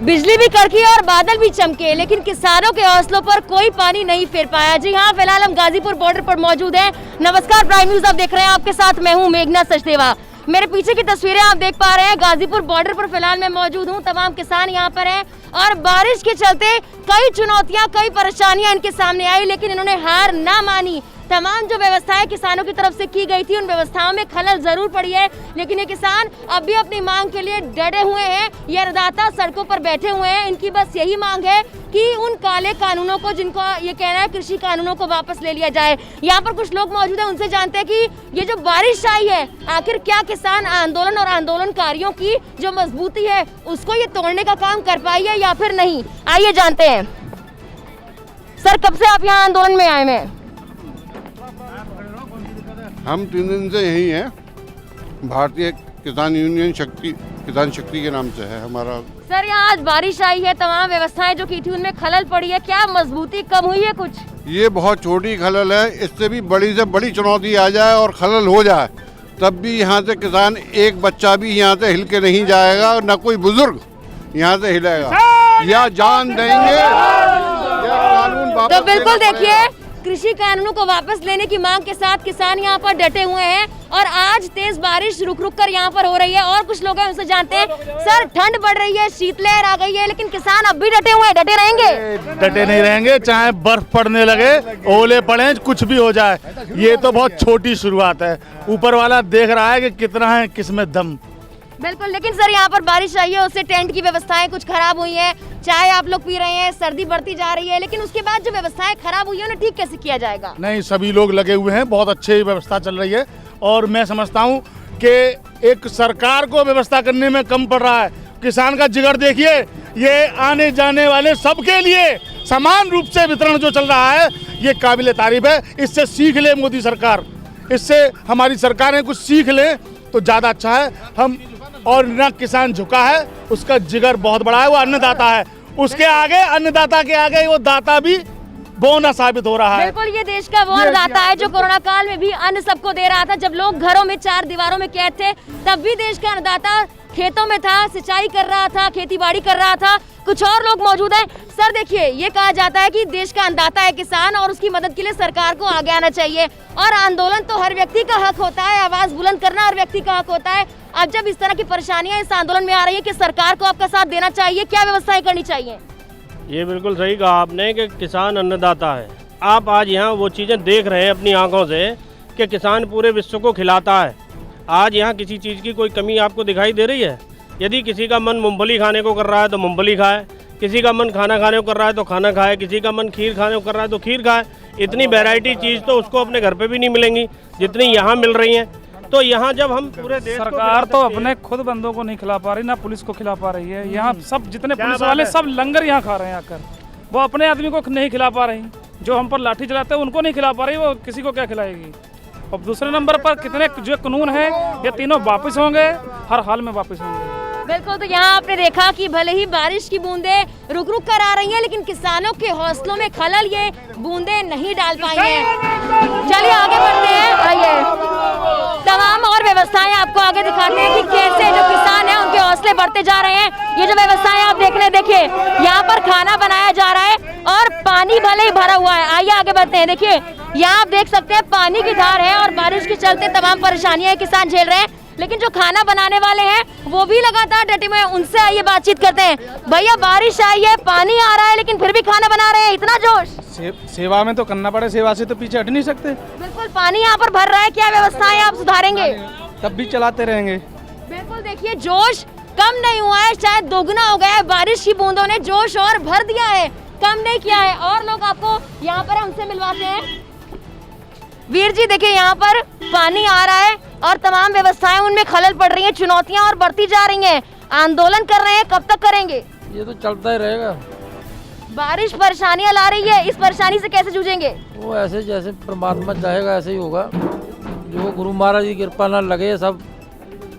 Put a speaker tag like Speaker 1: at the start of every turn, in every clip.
Speaker 1: बिजली भी कड़की और बादल भी चमके, लेकिन किसानों के हौसलों पर कोई पानी नहीं फिर पाया। जी हाँ, फिलहाल हम गाजीपुर बॉर्डर पर मौजूद हैं। नमस्कार, प्राइम न्यूज आप देख रहे हैं, आपके साथ मैं हूँ मेघना सचदेवा। मेरे पीछे की तस्वीरें आप देख पा रहे हैं, गाजीपुर बॉर्डर पर फिलहाल मैं मौजूद हूँ। तमाम किसान यहाँ पर हैं और बारिश के चलते कई चुनौतियाँ, कई परेशानियां इनके सामने आई, लेकिन इन्होंने हार ना मानी। तमाम जो व्यवस्थाएं किसानों की तरफ से की गई थी, उन व्यवस्थाओं में खलल जरूर पड़ी है, लेकिन ये किसान अब भी अपनी मांग के लिए डटे हुए हैं। ये अन्नदाता सड़कों पर बैठे हुए हैं। इनकी बस यही मांग है कि उन काले कानूनों को, जिनको ये कहना है कृषि कानूनों को वापस ले लिया जाए। यहाँ पर कुछ लोग मौजूद हैं, उनसे जानते हैं कि ये जो बारिश आई है, आखिर क्या किसान आंदोलन और आंदोलनकारियों की जो मजबूती है उसको ये तोड़ने का काम कर पाई है या फिर नहीं। आइए जानते हैं। सर, कब से आप यहाँ आंदोलन में आए हैं?
Speaker 2: हम 3 दिन से यही हैं। भारतीय किसान यूनियन किसान शक्ति के नाम से है हमारा।
Speaker 1: सर, यहाँ आज बारिश आई है, तमाम व्यवस्थाएं जो की थी उनमें खलल पड़ी है, क्या मजबूती कम हुई है कुछ?
Speaker 2: ये बहुत छोटी खलल है, इससे भी बड़ी से बड़ी चुनौती आ जाए और खलल हो जाए तब भी यहाँ से किसान, एक बच्चा भी यहाँ से हिल के नहीं जाएगा और न कोई बुजुर्ग यहाँ से हिलेगा। या जान देंगे या कानून वापस।
Speaker 1: तो बिल्कुल देखिए, कृषि कानूनों को वापस लेने की मांग के साथ किसान यहाँ पर डटे हुए हैं और आज तेज बारिश रुक रुक कर यहाँ पर हो रही है। और कुछ लोग हैं, उनसे जानते हैं। सर, ठंड बढ़ रही है, शीतलहर आ गई है, लेकिन किसान अब भी डटे हुए हैं। डटे रहेंगे?
Speaker 3: डटे नहीं रहेंगे, चाहे बर्फ पड़ने लगे, ओले पड़े, कुछ भी हो जाए। ये तो बहुत छोटी शुरुआत है, ऊपर वाला देख रहा है कि कितना है किसमें दम।
Speaker 1: बिल्कुल, लेकिन सर यहाँ पर बारिश आई है, उससे टेंट की व्यवस्थाएं कुछ खराब हुई हैं, चाय आप लोग पी रहे हैं, सर्दी बढ़ती जा रही है, लेकिन उसके बाद जो व्यवस्थाएं खराब हुई है उन्हें ठीक कैसे किया जाएगा?
Speaker 3: नहीं, सभी लोग लगे हुए हैं, बहुत अच्छी व्यवस्था चल रही है और मैं समझता हूँ कि एक सरकार को व्यवस्था करने में कम पड़ रहा है। किसान का जिगर देखिए, ये आने जाने वाले सबके लिए समान रूप से वितरण जो चल रहा है, ये काबिल तारीफ है। इससे सीख ले मोदी सरकार, इससे हमारी सरकारें कुछ सीख ले तो ज़्यादा अच्छा है। हम और न किसान झुका है, उसका जिगर बहुत बड़ा है, वो अन्नदाता है, उसके आगे, अन्नदाता के आगे वो दाता भी बौना साबित हो रहा है।
Speaker 1: बिल्कुल, ये देश का वो अन्नदाता है जो कोरोना काल में भी अन्न सबको दे रहा था। जब लोग घरों में 4 दीवारों में कैद थे, तब भी देश का अन्नदाता खेतों में था, सिंचाई कर रहा था, खेती बाड़ी कर रहा था। कुछ और लोग मौजूद हैं। सर देखिए, ये कहा जाता है कि देश का अन्नदाता है किसान और उसकी मदद के लिए सरकार को आगे आना चाहिए। और आंदोलन तो हर व्यक्ति का हक होता है, आवाज बुलंद करना हर व्यक्ति का हक होता है। अब जब इस तरह की परेशानियां इस आंदोलन में आ रही है कि सरकार को आपका साथ देना चाहिए, क्या व्यवस्थाएं करनी चाहिए?
Speaker 4: ये बिल्कुल सही कहा आपने कि किसान अन्नदाता है। आप आज यहाँ वो चीज़ें देख रहे हैं अपनी आंखों से कि किसान पूरे विश्व को खिलाता है। आज यहाँ किसी चीज़ की कोई कमी आपको दिखाई दे रही है? यदि किसी का मन मूंगफली खाने को कर रहा है तो मूंगफली खाए, किसी का मन खाना खाने को कर रहा है तो खाना खाए, किसी का मन खीर खाने को कर रहा है तो खीर खाए। इतनी वैरायटी चीज़ तो उसको अपने घर पे भी नहीं मिलेंगी जितनी यहाँ मिल रही हैं। तो यहाँ जब हम पूरे देश
Speaker 5: सरकार तो अपने खुद बंदों को नहीं खिला पा रही, ना पुलिस को खिला पा रही है। यहाँ सब जितने पुलिस वाले सब लंगर यहाँ खा रहे हैं आकर, वो अपने आदमी को नहीं खिला पा रही। जो हम पर लाठी चलाते हैं उनको नहीं खिला पा रही, वो किसी को क्या खिलाएगी? और दूसरे नंबर पर कितने जो कानून है, ये तीनों वापस होंगे, हर हाल में वापस होंगे।
Speaker 1: बिल्कुल, तो यहाँ आपने देखा कि भले ही बारिश की बूंदें रुक रुक कर आ रही हैं, लेकिन किसानों के हौसलों में खलल ये बूंदें नहीं डाल पाई हैं। चलिए आगे बढ़ते हैं। आइए, तमाम और व्यवस्थाएं आपको आगे दिखाते हैं कि कैसे जो किसान हैं उनके हौसले बढ़ते जा रहे हैं। ये जो व्यवस्थाएं आप देखिए, यहाँ पर खाना बनाया जा रहा है और पानी भले ही भरा हुआ है। आइए आगे बढ़ते हैं। देखिए, यहाँ आप देख सकते हैं पानी की धार है और बारिश के चलते तमाम परेशानियां किसान झेल रहे हैं, लेकिन जो खाना बनाने वाले हैं वो भी लगातार डटे हुए हैं। उनसे आइए बातचीत करते हैं। भैया, बारिश आई है, पानी आ रहा है, लेकिन फिर भी खाना बना रहे हैं, इतना जोश?
Speaker 5: सेवा में तो करना पड़े, सेवा से तो पीछे हट नहीं सकते।
Speaker 1: बिल्कुल, पानी यहाँ पर भर रहा है, क्या व्यवस्थाएं आप सुधारेंगे?
Speaker 5: तब भी चलाते रहेंगे।
Speaker 1: बिल्कुल, देखिए जोश कम नहीं हुआ है, शायद दोगुना हो गया है। बारिश की बूंदों ने जोश और भर दिया है, कम नहीं किया है। और लोग आपको यहाँ पर हमसे मिलवाते हैं। वीर जी देखिए, यहाँ पर पानी आ रहा है और तमाम व्यवस्थाएं उनमें खलल पड़ रही हैं, चुनौतियां और बढ़ती जा रही हैं। आंदोलन कर रहे हैं, कब तक करेंगे?
Speaker 6: ये तो चलता ही रहेगा।
Speaker 1: बारिश परेशानियां ला रही है, इस परेशानी से कैसे जूझेंगे?
Speaker 6: वो ऐसे जैसे परमात्मा चाहेगा ऐसे ही होगा। जो गुरु महाराज की कृपा न लगे, सब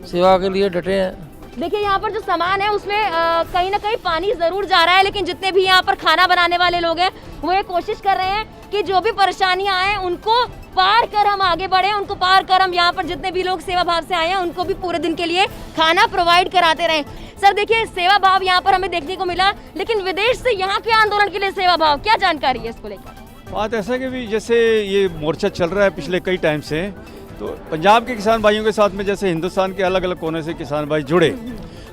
Speaker 6: सेवा के लिए डटे हैं।
Speaker 1: देखिए, यहाँ पर जो सामान है उसमें कहीं ना कहीं पानी जरूर जा रहा है, लेकिन जितने भी यहाँ पर खाना बनाने वाले लोग हैं वो ये कोशिश कर रहे हैं कि जो भी परेशानियां आए उनको पार कर हम आगे बढ़े, उनको पार कर हम यहाँ पर जितने भी लोग सेवा भाव से आए हैं उनको भी पूरे दिन के लिए खाना प्रोवाइड कराते रहे। सर देखिए, सेवा भाव यहाँ पर हमें देखने को मिला, लेकिन विदेश से यहाँ के आंदोलन के लिए सेवा भाव, क्या जानकारी है इसको लेकर?
Speaker 7: बात ऐसा कि भी जैसे ये मोर्चा चल रहा है पिछले कई टाइम से, तो पंजाब के किसान भाइयों के साथ में जैसे हिंदुस्तान के अलग अलग कोने से किसान भाई जुड़े,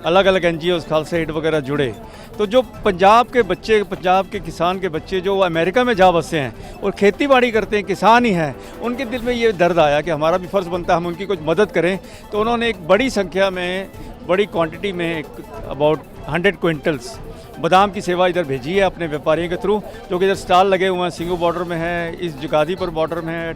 Speaker 7: अलग अलग NGOs खालसा एड वगैरह जुड़े, तो जो पंजाब के बच्चे, पंजाब के किसान के बच्चे जो अमेरिका में जा बसे हैं और खेती बाड़ी करते हैं, किसान ही हैं, उनके दिल में ये दर्द आया कि हमारा भी फ़र्ज़ बनता है हम उनकी कुछ मदद करें। तो उन्होंने एक बड़ी संख्या में, बड़ी क्वांटिटी में अबाउट 100 क्विंटल्स बादाम की सेवा इधर भेजी है अपने व्यापारियों के थ्रू, जो कि इधर स्टॉल लगे हुए हैं, सिंगू बॉर्डर में है, इस जगादीपुर बॉर्डर में है,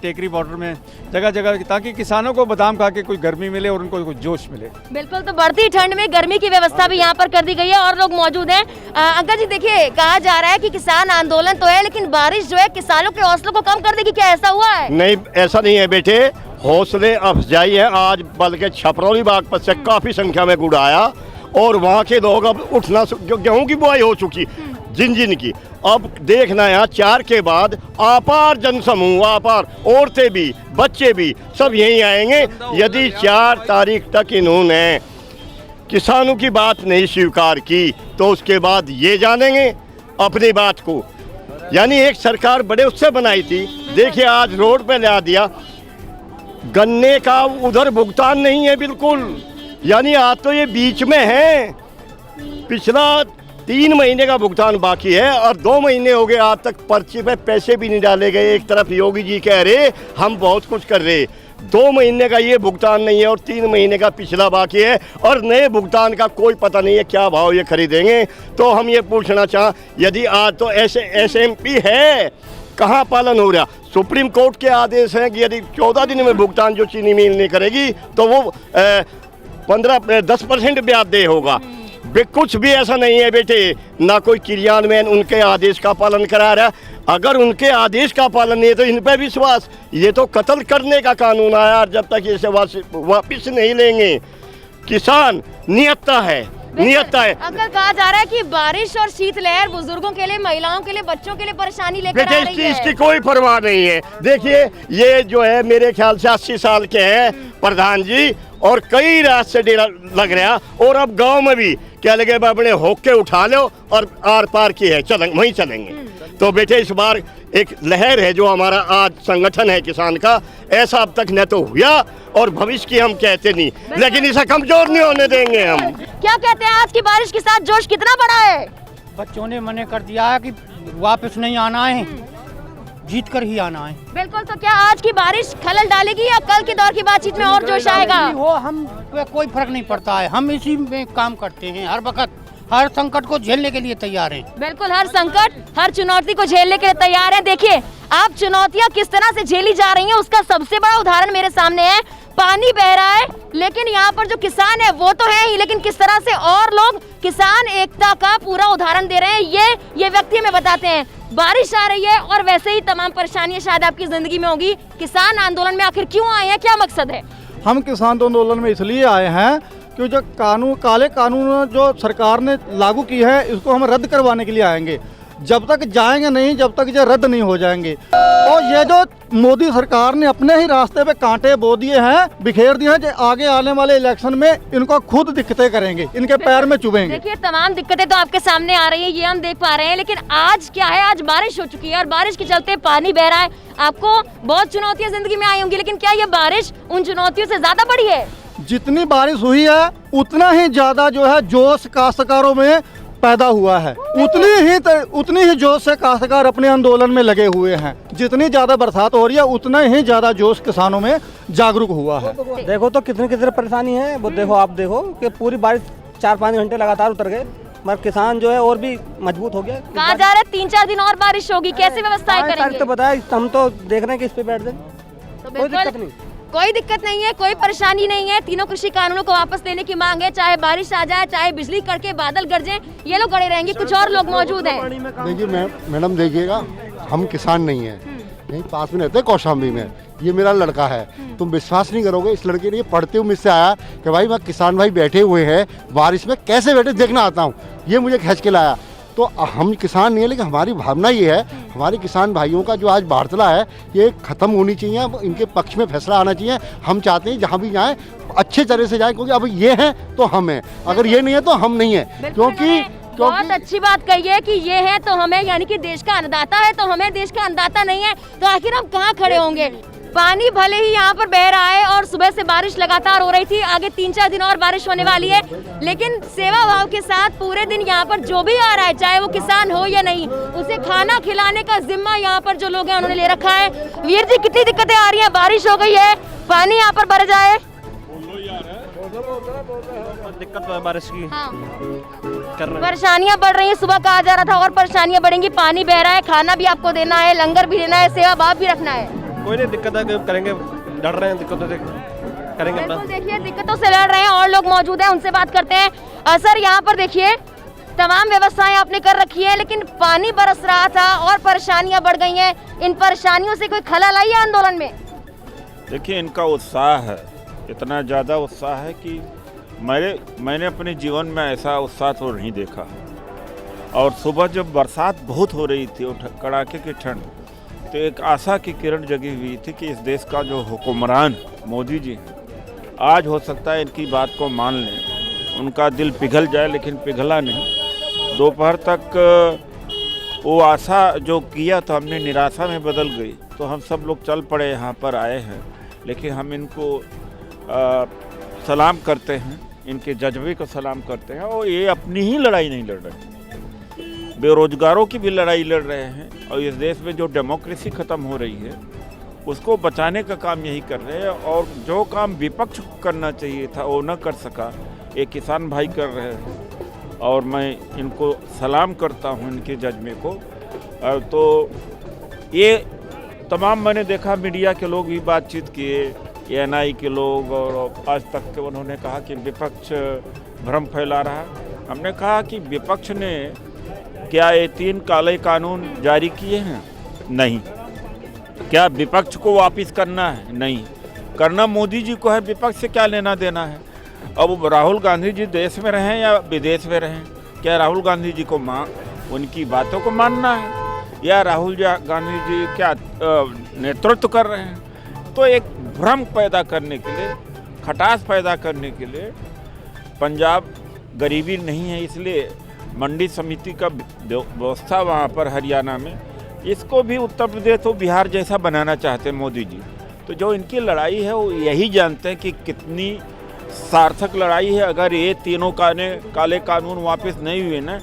Speaker 7: टेकरी बॉर्डर में, जगह जगह, ताकि किसानों को बादाम खा के कोई गर्मी मिले और उनको कुछ जोश मिले।
Speaker 1: बिल्कुल, तो बढ़ती ठंड में गर्मी की व्यवस्था भी यहाँ पर कर दी गई है और लोग मौजूद हैं। अंकल जी देखिए, कहा जा रहा है कि किसान आंदोलन तो है, लेकिन बारिश जो है किसानों के हौसलों को कम कर देगी, क्या ऐसा हुआ है?
Speaker 8: नहीं, ऐसा नहीं है बेटे, हौसले अफजाई है। आज बल्कि छपरौली बागपत से काफ़ी संख्या में गुड़ आया और वहाँ के लोग अब उठना, जो गेहूं की बुआई हो चुकी जिन की, अब देखना यहाँ 4 के बाद आपार जनसमूह, आपार औरतें भी, बच्चे भी सब यहीं आएंगे। यदि 4 तारीख तक इन्होंने किसानों की बात नहीं स्वीकार की तो उसके बाद ये जानेंगे अपनी बात को। यानी एक सरकार बड़े उससे बनाई थी, देखिए आज रोड पे ला दिया, गन्ने का उधर भुगतान नहीं है बिल्कुल, यानी आज तो ये बीच में है, पिछला 3 महीने का भुगतान बाकी है और 2 महीने हो गए आज तक पर्ची पे पैसे भी नहीं डाले गए। एक तरफ योगी जी कह रहे हम बहुत कुछ कर रहे, 2 महीने का ये भुगतान नहीं है और 3 महीने का पिछला बाकी है और नए भुगतान का कोई पता नहीं है क्या भाव ये खरीदेंगे। तो हम ये पूछना चाहें, यदि आज तो ऐसे SMP है, कहाँ पालन हो रहा? सुप्रीम कोर्ट के आदेश हैं कि यदि 14 दिन में भुगतान जो चीनी मिल नहीं करेगी तो वो 10% ब्याज दे होगा। कुछ भी ऐसा नहीं है बेटे, ना कोई क्रियान्वयन उनके आदेश का पालन करा रहा। अगर उनके आदेश का पालन नहीं है तो इन पर विश्वास, ये तो कत्ल करने का कानून आया, जब तक इसे वापिस नहीं लेंगे किसान नियत्ता है, नियत्ता है।
Speaker 1: अंकल, कहा जा रहा है कि बारिश और शीतलहर बुजुर्गों के लिए, महिलाओं के लिए, बच्चों के लिए परेशानी लेकर आ रही है।
Speaker 8: इसकी कोई परवाह नहीं है। देखिए ये जो है मेरे ख्याल से 80 साल के हैं प्रधान जी और कई रात से डेरा लग रहा, और अब गांव में भी क्या लगे अपने होके उठा लो और आर पार की है, चलेंगे वहीं चलेंगे। तो बेटे इस बार एक लहर है जो हमारा आज संगठन है किसान का, ऐसा अब तक न तो हुआ और भविष्य की हम कहते नहीं, लेकिन इसे कमजोर नहीं होने देंगे हम।
Speaker 1: क्या कहते हैं, आज की बारिश के साथ जोश कितना बड़ा है?
Speaker 9: बच्चों ने मना कर दिया है कि वापस नहीं आना है, जीत कर ही आना है।
Speaker 1: बिल्कुल, तो क्या आज की बारिश खलल डालेगी या कल के दौर की बातचीत में और जोश आएगा?
Speaker 9: वो हम पे कोई फर्क नहीं पड़ता है, हम इसी में काम करते हैं, हर वक्त हर संकट को झेलने के लिए तैयार हैं।
Speaker 1: बिल्कुल, हर संकट, हर चुनौती को झेलने के लिए तैयार हैं। देखिए, आप चुनौतियां किस तरह से झेली जा रही हैं उसका सबसे बड़ा उदाहरण मेरे सामने है। पानी बह रहा है, लेकिन यहाँ पर जो किसान है वो तो है ही, लेकिन किस तरह से और लोग किसान एकता का पूरा उदाहरण दे रहे हैं, ये व्यक्ति हमें बताते हैं। बारिश आ रही है और वैसे ही तमाम परेशानियां शायद आपकी जिंदगी में होगी। किसान आंदोलन में आखिर क्यों आए हैं, क्या मकसद है?
Speaker 10: हम किसान आंदोलन में इसलिए आए हैं कि जो काले कानून जो सरकार ने लागू की है इसको हम रद्द करवाने के लिए आएंगे। जब तक जाएंगे नहीं, जब तक ये रद्द नहीं हो जाएंगे। और ये जो मोदी सरकार ने अपने ही रास्ते पे कांटे बो दिए हैं, बिखेर दिए हैं, जो आगे आने वाले इलेक्शन में इनको खुद दिक्कतें करेंगे, इनके पैर में चुभेंगे।
Speaker 1: देखिए, तमाम दिक्कतें तो आपके सामने आ रही है, ये हम देख पा रहे हैं, लेकिन आज क्या है, आज बारिश हो चुकी है और बारिश के चलते पानी बह रहा है। आपको बहुत चुनौतियां जिंदगी में आई होंगी, लेकिन क्या ये बारिश उन चुनौतियों से ज्यादा बड़ी है?
Speaker 10: जितनी बारिश हुई है उतना ही ज्यादा जो है जोश काश्तकारों में पैदा हुआ है, उतनी ही जोश से काश्तकार अपने आंदोलन में लगे हुए हैं। जितनी ज्यादा बरसात हो रही है उतना ही ज्यादा जोश किसानों में जागरूक हुआ है।
Speaker 11: देखो तो कितनी परेशानी है वो, देखो आप देखो कि पूरी बारिश 4-5 घंटे लगातार उतर गए, मगर किसान जो है और भी मजबूत हो गया।
Speaker 1: कहा जा रहा है 3-4 दिन और बारिश होगी, कैसे व्यवस्थाएं करेंगे?
Speaker 11: तो बताया, हम तो देख रहे हैं कि इस पे बैठ जाए, कोई दिक्कत नहीं।
Speaker 1: कोई दिक्कत नहीं है, कोई परेशानी नहीं है। तीनों कृषि कानूनों को वापस लेने की मांग है, चाहे बारिश आ जाए, चाहे बिजली कड़के बादल गरजे, ये लोग गड़े रहेंगे। कुछ और लोग मौजूद हैं।
Speaker 2: देखिए मैडम देखिएगा, हम किसान नहीं हैं, नहीं पास में रहते कौशाम्बी में, ये मेरा लड़का है। तुम विश्वास नहीं करोगे, इस लड़के ने ये पढ़ते हुए मुझसे आया कि भाई मैं किसान भाई बैठे हुए हैं बारिश में कैसे बैठे देखना आता हूँ, ये मुझे खींच के लाया।
Speaker 8: तो हम किसान नहीं है, लेकिन हमारी भावना ये है, हमारे किसान भाइयों का जो आज बाढ़तला है ये ख़त्म होनी चाहिए, इनके पक्ष में फैसला आना चाहिए। हम चाहते हैं जहाँ भी जाएँ अच्छे तरह से जाए, क्योंकि अब ये हैं तो हम हैं, अगर ये नहीं है तो हम नहीं है। क्योंकि
Speaker 1: बहुत अच्छी बात कही है कि ये है तो हमें, यानी कि देश का अन्नदाता है तो हमें, देश का अन्नदाता नहीं है तो आखिर हम कहाँ खड़े होंगे। पानी भले ही यहाँ पर बह रहा है और सुबह से बारिश लगातार हो रही थी, आगे 3-4 दिन और बारिश होने वाली है, लेकिन सेवा भाव के साथ पूरे दिन यहाँ पर जो भी आ रहा है, चाहे वो किसान हो या नहीं, उसे खाना खिलाने का जिम्मा यहाँ पर जो लोग हैं उन्होंने ले रखा है। वीर जी, कितनी दिक्कतें आ रही हैं? बारिश हो गई है, पानी यहाँ पर भर जाए,
Speaker 4: दिक्कत है बारिश की।
Speaker 1: हाँ। परेशानियां बढ़ रही हैं, सुबह कहा जा रहा था और परेशानियां बढ़ेंगी, पानी बह रहा है, खाना भी आपको देना है, लंगर भी देना है, सेवा भाव भी रखना है।
Speaker 4: कोई नहीं, दिक्कत है करेंगे, डर रहे हैं, दिक्कतों से करेंगे अपना।
Speaker 1: बिल्कुल, देखिए दिक्कतों से लड़ रहे हैं और लोग मौजूद हैं, उनसे बात करते हैं। सर, यहाँ पर देखिए तमाम व्यवस्थाएं आपने कर रखी है, लेकिन पानी बरस रहा था और परेशानियां बढ़ गई हैं, इन परेशानियों से कोई खलल आई है आंदोलन में?
Speaker 12: देखिए, इनका उत्साह है, इतना ज़्यादा उत्साह है कि मैंने अपने जीवन में ऐसा उत्साह तो नहीं देखा। और सुबह जब बरसात बहुत हो रही थी और कड़ाके की ठंड, तो एक आशा की किरण जगी हुई थी कि इस देश का जो हुक्मरान मोदी जी आज हो सकता है इनकी बात को मान लें, उनका दिल पिघल जाए, लेकिन पिघला नहीं। दोपहर तक वो आशा जो किया तो हमने निराशा में बदल गई, तो हम सब लोग चल पड़े, यहाँ पर आए हैं। लेकिन हम इनको सलाम करते हैं, इनके जज्बे को सलाम करते हैं, और ये अपनी ही लड़ाई नहीं लड़ रहे, बेरोजगारों की भी लड़ाई लड़ रहे हैं, और इस देश में जो डेमोक्रेसी ख़त्म हो रही है उसको बचाने का काम यही कर रहे हैं। और जो काम विपक्ष को करना चाहिए था वो न कर सका, ये किसान भाई कर रहे हैं, और मैं इनको सलाम करता हूँ, इनके जज्बे को। तो ये तमाम मैंने देखा, मीडिया के लोग भी बातचीत किए, एएनआई के लोग, और आज तक के उन्होंने कहा कि विपक्ष भ्रम फैला रहा है। हमने कहा कि विपक्ष ने क्या ये 3 काले कानून जारी किए हैं? नहीं। क्या विपक्ष को वापस करना है? नहीं। करना मोदी जी को है, विपक्ष से क्या लेना देना है? अब राहुल गांधी जी देश में रहें या विदेश में रहें, क्या राहुल गांधी जी को उनकी बातों को मानना है, या राहुल गांधी जी क्या नेतृत्व कर रहे हैं? तो एक भ्रम पैदा करने के लिए, खटास पैदा करने के लिए, पंजाब गरीबी नहीं है इसलिए मंडी समिति का व्यवस्था वहाँ पर हरियाणा में, इसको भी उत्तर प्रदेश और बिहार जैसा बनाना चाहते हैं मोदी जी। तो जो इनकी लड़ाई है वो यही जानते हैं कि कितनी सार्थक लड़ाई है। अगर ये तीनों काले कानून वापस नहीं हुए ना,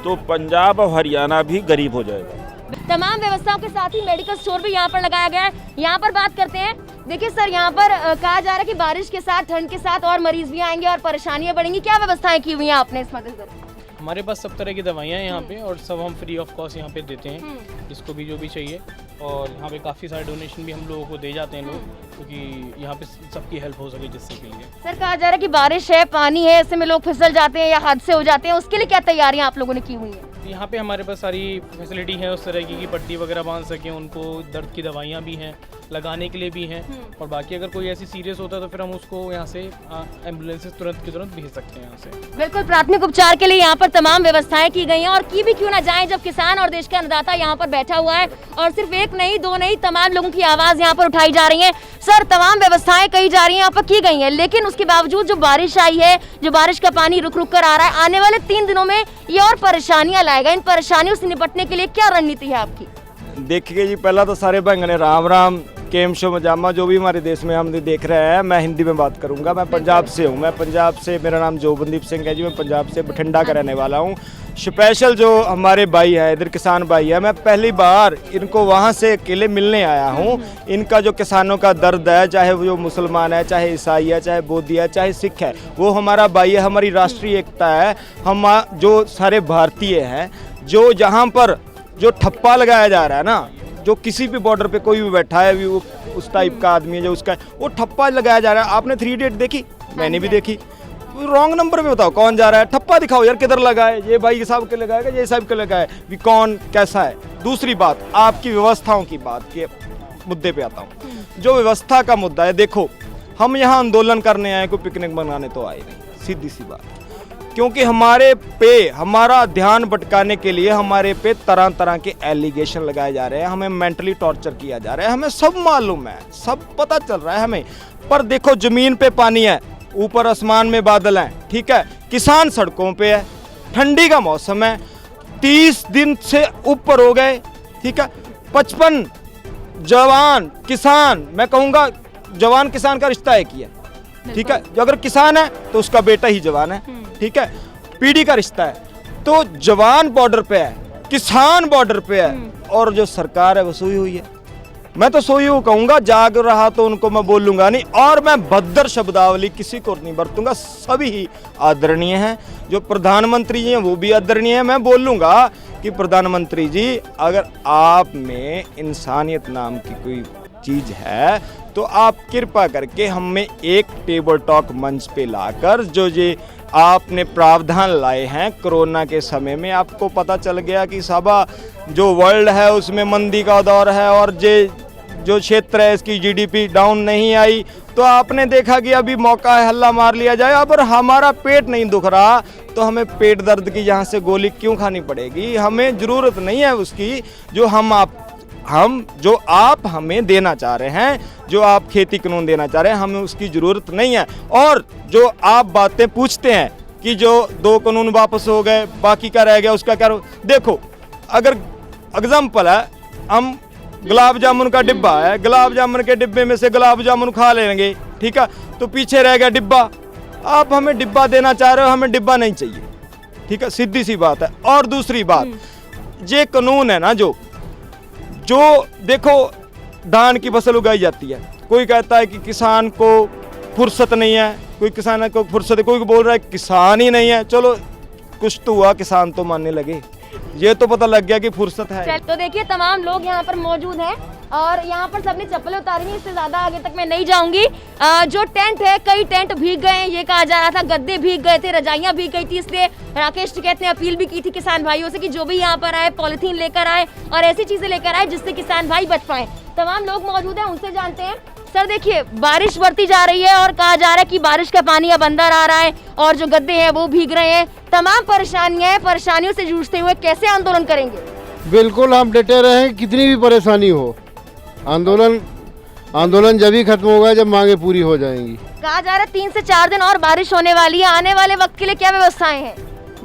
Speaker 12: तो पंजाब और हरियाणा भी गरीब हो जाएगा।
Speaker 1: तमाम व्यवस्थाओं के साथ ही मेडिकल स्टोर भी यहाँ पर लगाया गया है। यहाँ पर बात करते हैं। देखिए सर, यहाँ पर कहा जा रहा है कि बारिश के साथ, ठंड के साथ और मरीज भी आएंगे और परेशानियाँ बढ़ेंगी, क्या व्यवस्थाएं की हुई हैं आपने इस मद्देनजर?
Speaker 13: हमारे पास सब तरह की दवाइयाँ हैं यहाँ पे, और सब हम फ्री ऑफ कॉस्ट यहाँ पे देते हैं, जिसको भी जो भी चाहिए। और यहाँ पे काफ़ी सारे डोनेशन भी हम लोगों को दे जाते हैं लोग, क्योंकि यहाँ पे सबकी हेल्प हो सके जिससे के लिए।
Speaker 1: सर, कहा जा रहा है कि बारिश है, पानी है, ऐसे में लोग फिसल जाते हैं या हादसे हो जाते हैं, उसके लिए क्या तैयारियाँ आप लोगों ने की हुई हैं?
Speaker 13: यहाँ पे हमारे पास सारी फैसिलिटी है उस तरह की पट्टी वगैरह बांध सकें, उनको दर्द की दवाइयाँ भी हैं, लगाने के लिए भी हैं, और बाकी अगर कोई ऐसी सीरियस होता है तो फिर हम उसको यहाँ से एम्बुलेंसेस तुरंत की तुरंत भेज सकते हैं यहाँ से।
Speaker 1: बिल्कुल, प्राथमिक उपचार के लिए यहाँ पर तमाम व्यवस्थाएं की गई हैं, और की भी क्यों ना जाए जब किसान और देश का अन्नदाता यहाँ पर बैठा हुआ है, और सिर्फ एक नहीं, 2 नहीं, तमाम लोगों की आवाज़ यहाँ पर उठाई जा रही है। सर, तमाम व्यवस्थाएं कही जा रही हैं, यहाँ पर की गई हैं, लेकिन उसके बावजूद जो बारिश आई है, जो बारिश का पानी रुक रुक कर आ रहा है, आने वाले 3 दिनों में ये और परेशानियां लाएगा। इन परेशानियों से निपटने के लिए क्या रणनीति है आपकी?
Speaker 11: देखिए जी, पहला तो सारे भाइयों ने राम राम, केम शो मजामा, जो भी हमारे देश में हम देख रहे हैं। मैं हिंदी में बात करूंगा। मैं पंजाब से हूं, मैं पंजाब से, मेरा नाम जोबनदीप सिंह है जी, मैं पंजाब से बठिंडा का रहने वाला हूं। स्पेशल जो हमारे भाई हैं इधर, किसान भाई है, मैं पहली बार इनको वहां से अकेले मिलने आया हूं। इनका जो किसानों का दर्द है, चाहे वो मुसलमान है, चाहे ईसाई है, चाहे बौद्ध है, चाहे सिख है, वो हमारा भाई है, हमारी राष्ट्रीय एकता है। हम जो सारे भारतीय हैं, जो जहाँ पर जो ठप्पा लगाया जा रहा है ना, जो किसी भी बॉर्डर पे कोई भी बैठा है, वो उस टाइप का आदमी है जो उसका, वो ठप्पा लगाया जा रहा है। आपने 3 इडियट देखी? मैंने भी देखी। रॉन्ग नंबर पे बताओ कौन जा रहा है, ठप्पा दिखाओ यार, किधर लगाए, ये भाई साहब के लगाएगा, ये साहब के लगाए, भी कौन कैसा है। दूसरी बात, आपकी व्यवस्थाओं की बात के मुद्दे पे आता हूँ। जो व्यवस्था का मुद्दा है, देखो हम यहाँ आंदोलन करने आए, कोई पिकनिक मनाने तो आए नहीं, सीधी सी बात। क्योंकि हमारा ध्यान भटकाने के लिए हमारे पे तरह तरह के एलिगेशन लगाए जा रहे हैं, हमें मेंटली टॉर्चर किया जा रहा है, हमें सब मालूम है, सब पता चल रहा है हमें। पर देखो ज़मीन पे पानी है, ऊपर आसमान में बादल हैं, ठीक है। किसान सड़कों पे है, ठंडी का मौसम है, 30 दिन से ऊपर हो गए, ठीक है। 55 जवान किसान, मैं कहूँगा जवान किसान का रिश्ता एक ही है, ठीक है। जो अगर किसान है तो उसका बेटा ही जवान है, ठीक है। पीढ़ी का रिश्ता है। तो जवान बॉर्डर पे है, किसान बॉर्डर पे है, और जो सरकार है वो सोई हुई है। मैं तो सोई हुई कहूँगा, जाग रहा तो उनको मैं बोलूँगा नहीं, और मैं भद्दर शब्दावली किसी को नहीं बरतूंगा। सभी ही आदरणीय हैं, जो प्रधानमंत्री जी हैं वो भी आदरणीय हैं। मैं बोलूँगा कि प्रधानमंत्री जी, अगर आप में इंसानियत नाम की कोई चीज़ है तो आप कृपा करके हमें एक टेबल टॉक मंच पे लाकर, जो ये आपने प्रावधान लाए हैं कोरोना के समय में, आपको पता चल गया कि साहबा जो वर्ल्ड है उसमें मंदी का दौर है, और जो क्षेत्र है इसकी जीडीपी डाउन नहीं आई, तो आपने देखा कि अभी मौका है, हल्ला मार लिया जाए। अगर हमारा पेट नहीं दुख रहा तो हमें पेट दर्द की यहाँ से गोली क्यों खानी पड़ेगी? हमें ज़रूरत नहीं है उसकी, जो आप हमें देना चाह रहे हैं, जो आप खेती कानून देना चाह रहे हैं, हमें उसकी ज़रूरत नहीं है। और जो आप बातें पूछते हैं कि जो 2 कानून वापस हो गए, बाकी का रह गया, उसका क्या देखो, अगर एग्जाम्पल है, हम गुलाब जामुन का डिब्बा है, गुलाब जामुन के डिब्बे में से गुलाब जामुन खा लेंगे, ठीक है, तो पीछे रह गया डिब्बा। आप हमें डिब्बा देना चाह रहे हो, हमें डिब्बा नहीं चाहिए, ठीक है, सीधी सी बात है। और दूसरी बात, ये कानून है ना, जो देखो धान की फसल उगाई जाती है, कोई कहता है कि किसान को फुर्सत नहीं है, कोई किसान को फुर्सत है, कोई बोल रहा है किसान ही नहीं है। चलो कुछ तो हुआ, किसान तो मानने लगे, ये तो पता लग गया कि फुर्सत है।
Speaker 1: तो देखिए तमाम लोग यहाँ पर मौजूद हैं और यहाँ पर सबने चप्पलें उतारी हैं, इससे ज्यादा आगे तक मैं नहीं जाऊंगी। जो टेंट है, कई टेंट भीग गए हैं, ये कहा जा रहा था, गद्दे भीग गए थे, रजाइयाँ भीग गई थी, इसलिए राकेश टिकैत ने अपील भी की थी किसान भाइयों से कि जो भी यहाँ पर आए पॉलिथीन लेकर आए और ऐसी चीजें लेकर आए जिससे किसान भाई बच पाए। तमाम लोग मौजूद हैं, उनसे जानते हैं। सर देखिए, बारिश बढ़ती जा रही है और कहा जा रहा है कि बारिश का पानी अब अंदर आ रहा है और जो गद्दे हैं वो भीग रहे हैं। तमाम परेशानियों से जूझते हुए कैसे आंदोलन करेंगे?
Speaker 2: बिल्कुल हम डटे रहे, कितनी भी परेशानी हो। आंदोलन जब ही खत्म होगा जब मांगे पूरी हो जाएंगी।
Speaker 1: कहा जा रहा है 3 से 4 दिन और बारिश होने वाली है, आने वाले वक्त के लिए क्या व्यवस्थाएं हैं?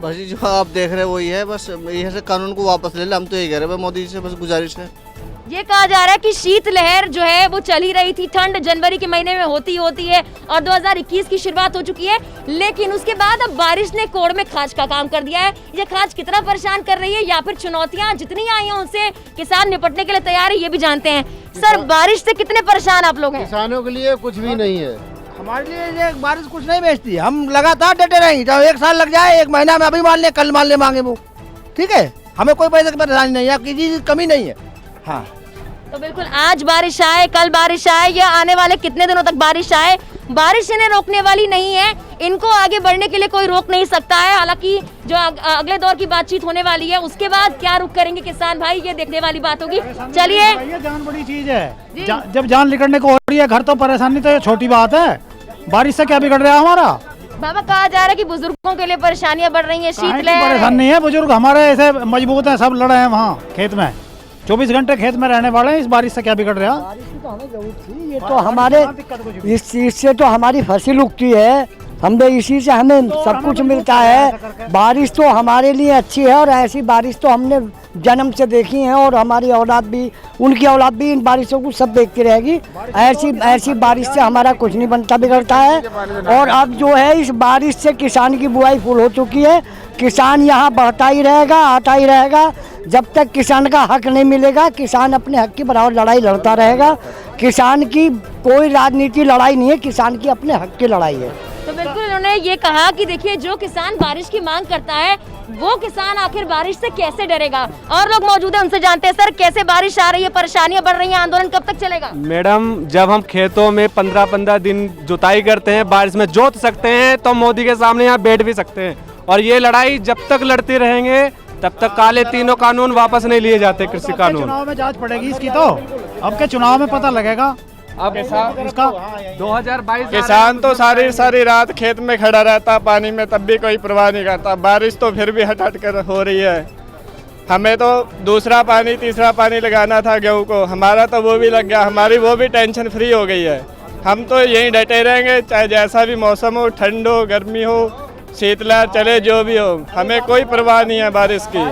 Speaker 14: बस जो आप देख रहे हैं वही है, बस ये से कानून को वापस ले ले, हम तो यही कह रहे हैं मोदी जी से, बस गुजारिश है।
Speaker 1: ये कहा जा रहा है कि शीत लहर जो है वो चल ही रही थी, ठंड जनवरी के महीने में होती है और 2021 की शुरुआत हो चुकी है, लेकिन उसके बाद अब बारिश ने कोड़ में खाज का काम कर दिया है। ये खाज कितना परेशान कर रही है या फिर चुनौतियां जितनी आई हैं उनसे किसान निपटने के लिए तैयार है, ये भी जानते हैं। सर बारिश से कितने परेशान आप लोग हैं?
Speaker 2: किसानों के लिए कुछ भी नहीं है,
Speaker 9: हमारे लिए ये बारिश कुछ नहीं बेचती, हम लगातार डटे रहेंगे, चाहे 1 साल लग जाए, 1 महीना में अभी मान ले, कल मान ले मांगे वो, ठीक है। हमें कोई पैसे की परेशानी नहीं है, किसी चीज की कमी नहीं है। हाँ
Speaker 1: तो बिल्कुल, आज बारिश आए, कल बारिश आए या आने वाले कितने दिनों तक बारिश आए, बारिश इन्हें रोकने वाली नहीं है, इनको आगे बढ़ने के लिए कोई रोक नहीं सकता है। हालांकि जो अगले दौर की बातचीत होने वाली है उसके बाद क्या रुख करेंगे किसान भाई, ये देखने वाली बात होगी। चलिए,
Speaker 9: जान बड़ी चीज है, जब जान निकलने को हो रही है, घर तो परेशानी तो छोटी बात है, बारिश से क्या बिगड़ रहा है हमारा?
Speaker 1: बाबा कहा जा रहा है कि बुजुर्गों के लिए परेशानियां बढ़ रही हैं, शीतलहर
Speaker 9: परेशान नहीं है, बुजुर्ग हमारे ऐसे मजबूत हैं, सब लड़े हैं वहाँ खेत में, 24 घंटे खेत में रहने वाले हैं, इस बारिश से क्या बिगड़ रहा?
Speaker 15: बारिश की तो हमें जरूरत थी, ये तो हमारे इस चीज से तो हमारी फसल उगती है, हमने इसी से हमें सब कुछ मिलता है। बारिश तो हमारे लिए अच्छी है और ऐसी बारिश तो हमने जन्म से देखी है और हमारी औलाद भी, उनकी औलाद भी इन बारिशों को सब देखती रहेगी। ऐसी बारिश से हमारा कुछ नहीं बनता बिगड़ता है। और अब जो है इस बारिश से किसान की बुआई फुल हो चुकी है, किसान यहाँ बढ़ता ही रहेगा, आता ही रहेगा, जब तक किसान का हक नहीं मिलेगा किसान अपने हक की बराबर लड़ाई लड़ता रहेगा। किसान की कोई राजनीति लड़ाई नहीं है, किसान की अपने हक की लड़ाई है।
Speaker 1: तो बिल्कुल उन्होंने ये कहा कि देखिए, जो किसान बारिश की मांग करता है वो किसान आखिर बारिश से कैसे डरेगा। और लोग मौजूद हैं, उनसे जानते हैं। सर कैसे बारिश आ रही है, परेशानियां बढ़ रही हैं, आंदोलन कब तक चलेगा?
Speaker 16: मैडम, जब हम खेतों में 15-15 दिन जुताई करते हैं, बारिश में जोत सकते हैं, तो मोदी के सामने यहाँ बैठ भी सकते हैं। और ये लड़ाई जब तक लड़ते रहेंगे तब तक काले तीनों कानून वापस नहीं लिए जाते, कृषि कानून।
Speaker 9: चुनाव में जांच पड़ेगी इसकी, तो अब के चुनाव में पता लगेगा
Speaker 16: अब इसका 2022
Speaker 11: किसान तो सारी रात खेत में खड़ा रहता पानी में, तब भी कोई परवाह नहीं करता। बारिश तो फिर भी हट कर हो रही है। हमें तो दूसरा पानी तीसरा पानी लगाना था गेहूँ को, हमारा तो वो भी लग गया, हमारी वो भी टेंशन फ्री हो गई है। हम तो यहीं डटे रहेंगे, चाहे जैसा भी मौसम हो, ठंड हो, गर्मी हो, शीतलहर चले, जो भी हो, हमें कोई परवाह नहीं है बारिश की।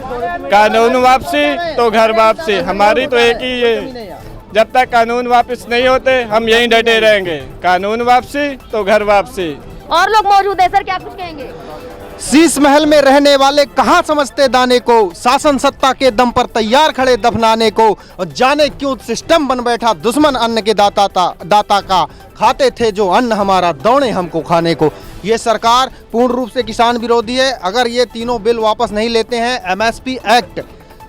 Speaker 11: कानून वापसी तो घर वापसी, हमारी तो एक ही है, जब तक कानून वापस नहीं होते हम यहीं डटे रहेंगे। कानून वापसी तो घर वापसी।
Speaker 1: और लोग मौजूद है सर, क्या कुछ कहेंगे?
Speaker 17: शीश महल में रहने वाले कहाँ समझते दाने को, शासन सत्ता के दम पर तैयार खड़े दफनाने को, और जाने क्यों सिस्टम बन बैठा दुश्मन अन्न के दाता का, खाते थे जो अन्न हमारा दौड़े हमको खाने को। ये सरकार पूर्ण रूप से किसान विरोधी है। अगर ये तीनों बिल वापस नहीं लेते हैं, एमएसपी एक्ट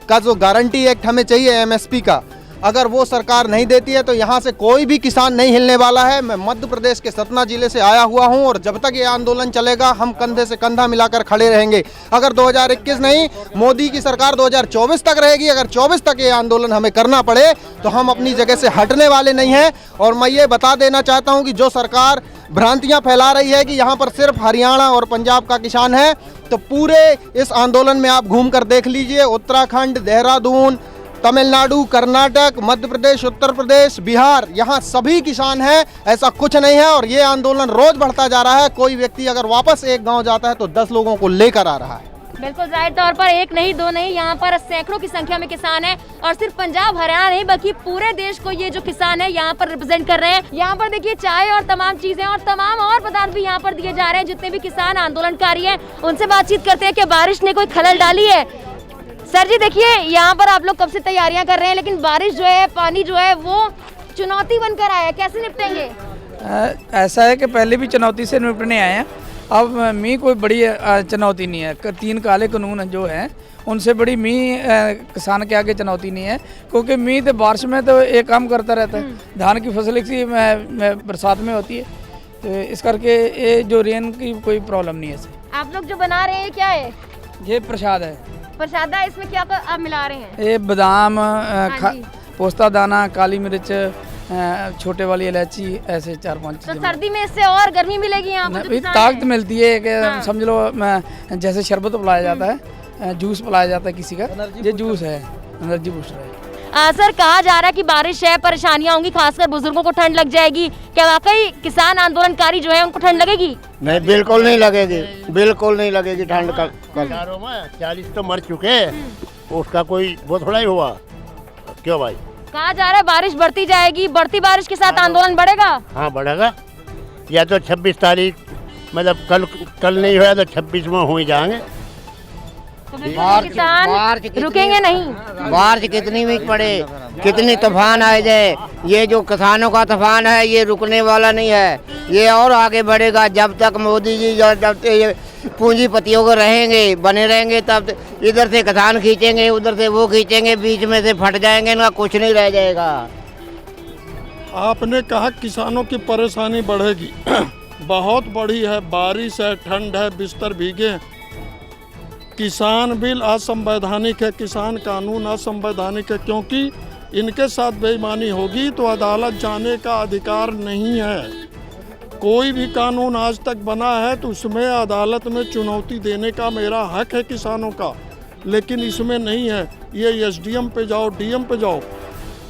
Speaker 17: का जो गारंटी एक्ट हमें चाहिए एमएसपी का, अगर वो सरकार नहीं देती है तो यहाँ से कोई भी किसान नहीं हिलने वाला है। मैं मध्य प्रदेश के सतना जिले से आया हुआ हूँ और जब तक ये आंदोलन चलेगा हम कंधे से कंधा मिलाकर खड़े रहेंगे। अगर 2021 नहीं, मोदी की सरकार 2024 तक रहेगी। अगर 24 तक ये आंदोलन हमें करना पड़े तो हम अपनी जगह से हटने वाले नहीं हैं। और मैं ये बता देना चाहता हूँ कि जो सरकार भ्रांतियाँ फैला रही है कि यहाँ पर सिर्फ हरियाणा और पंजाब का किसान है, तो पूरे इस आंदोलन में आप घूम कर देख लीजिए, उत्तराखंड, देहरादून, तमिलनाडु, कर्नाटक, मध्य प्रदेश, उत्तर प्रदेश, बिहार, यहाँ सभी किसान हैं। ऐसा कुछ नहीं है और ये आंदोलन रोज बढ़ता जा रहा है। कोई व्यक्ति अगर वापस एक गांव जाता है तो 10 लोगों को लेकर आ रहा है।
Speaker 1: बिल्कुल जाहिर तौर पर एक नहीं दो नहीं, यहाँ पर सैकड़ों की संख्या में किसान हैं और सिर्फ पंजाब हरियाणा नहीं बल्कि पूरे देश को ये जो किसान है यहाँ पर रिप्रेजेंट कर रहे हैं। यहाँ पर देखिए चाय और तमाम चीजें और तमाम और पदार्थ भी यहाँ पर दिए जा रहे हैं। जितने भी किसान आंदोलनकारी हैं उनसे बातचीत करते हैं कि बारिश ने कोई खलल डाली है। सर जी देखिए, यहाँ पर आप लोग कब से तैयारियां कर रहे हैं, लेकिन बारिश जो है, पानी जो है वो चुनौती बनकर आया है, कैसे निपटेंगे?
Speaker 6: ऐसा है कि पहले भी चुनौती से निपटने आए हैं, अब मी कोई बड़ी चुनौती नहीं है। 3 काले कानून जो हैं उनसे बड़ी मी किसान के आगे चुनौती नहीं है, क्योंकि मी तो बारिश में तो एक काम करता रहता है। धान की फसल इसी बरसात में होती है, तो इस करके ये जो रेन की कोई प्रॉब्लम नहीं है।
Speaker 1: आप लोग जो बना रहे हैं क्या है?
Speaker 6: ये प्रसाद है।
Speaker 1: प्रसाद है, इसमें क्या आप मिला रहे हैं?
Speaker 6: ये बादाम, पोस्ता दाना, काली मिर्च, छोटे वाली इलायची, ऐसे 4-5
Speaker 1: तो सर्दी में इससे और गर्मी मिलेगी यहाँ पर?
Speaker 6: ताकत मिलती है कि समझ लो जैसे शरबत पिलाया जाता है, जूस पिलाया जाता है किसी का, ये जूस है, एनर्जी बूस्टर है।
Speaker 1: सर कहा जा रहा है कि बारिश है, परेशानियां होंगी, खासकर बुजुर्गों को ठंड लग जाएगी, क्या वाकई किसान आंदोलनकारी जो है उनको ठंड लगेगी?
Speaker 8: नहीं, बिल्कुल नहीं लगेगी, बिल्कुल नहीं लगेगी ठंड। कल 40 तो मर चुके, उसका कोई वो थोड़ा ही हुआ। क्यों भाई?
Speaker 1: कहा जा रहा है बारिश बढ़ती जाएगी, बढ़ती बारिश के साथ आंदोलन बढ़ेगा।
Speaker 8: हाँ बढ़ेगा, या तो 26 तारीख मतलब कल नहीं हुआ तो 26 में हो ही जाएंगे।
Speaker 1: तो किसान रुकेंगे नहीं।
Speaker 9: बारिश कितनी भी पड़े, कितनी तूफान आ जाए, ये जो किसानों का तूफान है ये रुकने वाला नहीं है, ये और आगे बढ़ेगा। जब तक मोदी जी जब तक पूंजीपतियों को रहेंगे, बने रहेंगे, तब इधर से किसान खींचेंगे, उधर से वो खींचेंगे, बीच में से फट जाएंगे, इनका कुछ नहीं रह जाएगा।
Speaker 3: आपने कहा किसानों की परेशानी बढ़ेगी, बहुत बड़ी है, बारिश है, ठंड है, बिस्तर भीगे हैं। किसान बिल असंवैधानिक है, किसान कानून असंवैधानिक है, क्योंकि इनके साथ बेईमानी होगी तो अदालत जाने का अधिकार नहीं है। कोई भी कानून आज तक बना है तो उसमें अदालत में चुनौती देने का मेरा हक है किसानों का, लेकिन इसमें नहीं है। ये एसडीएम पे जाओ, डीएम पे जाओ,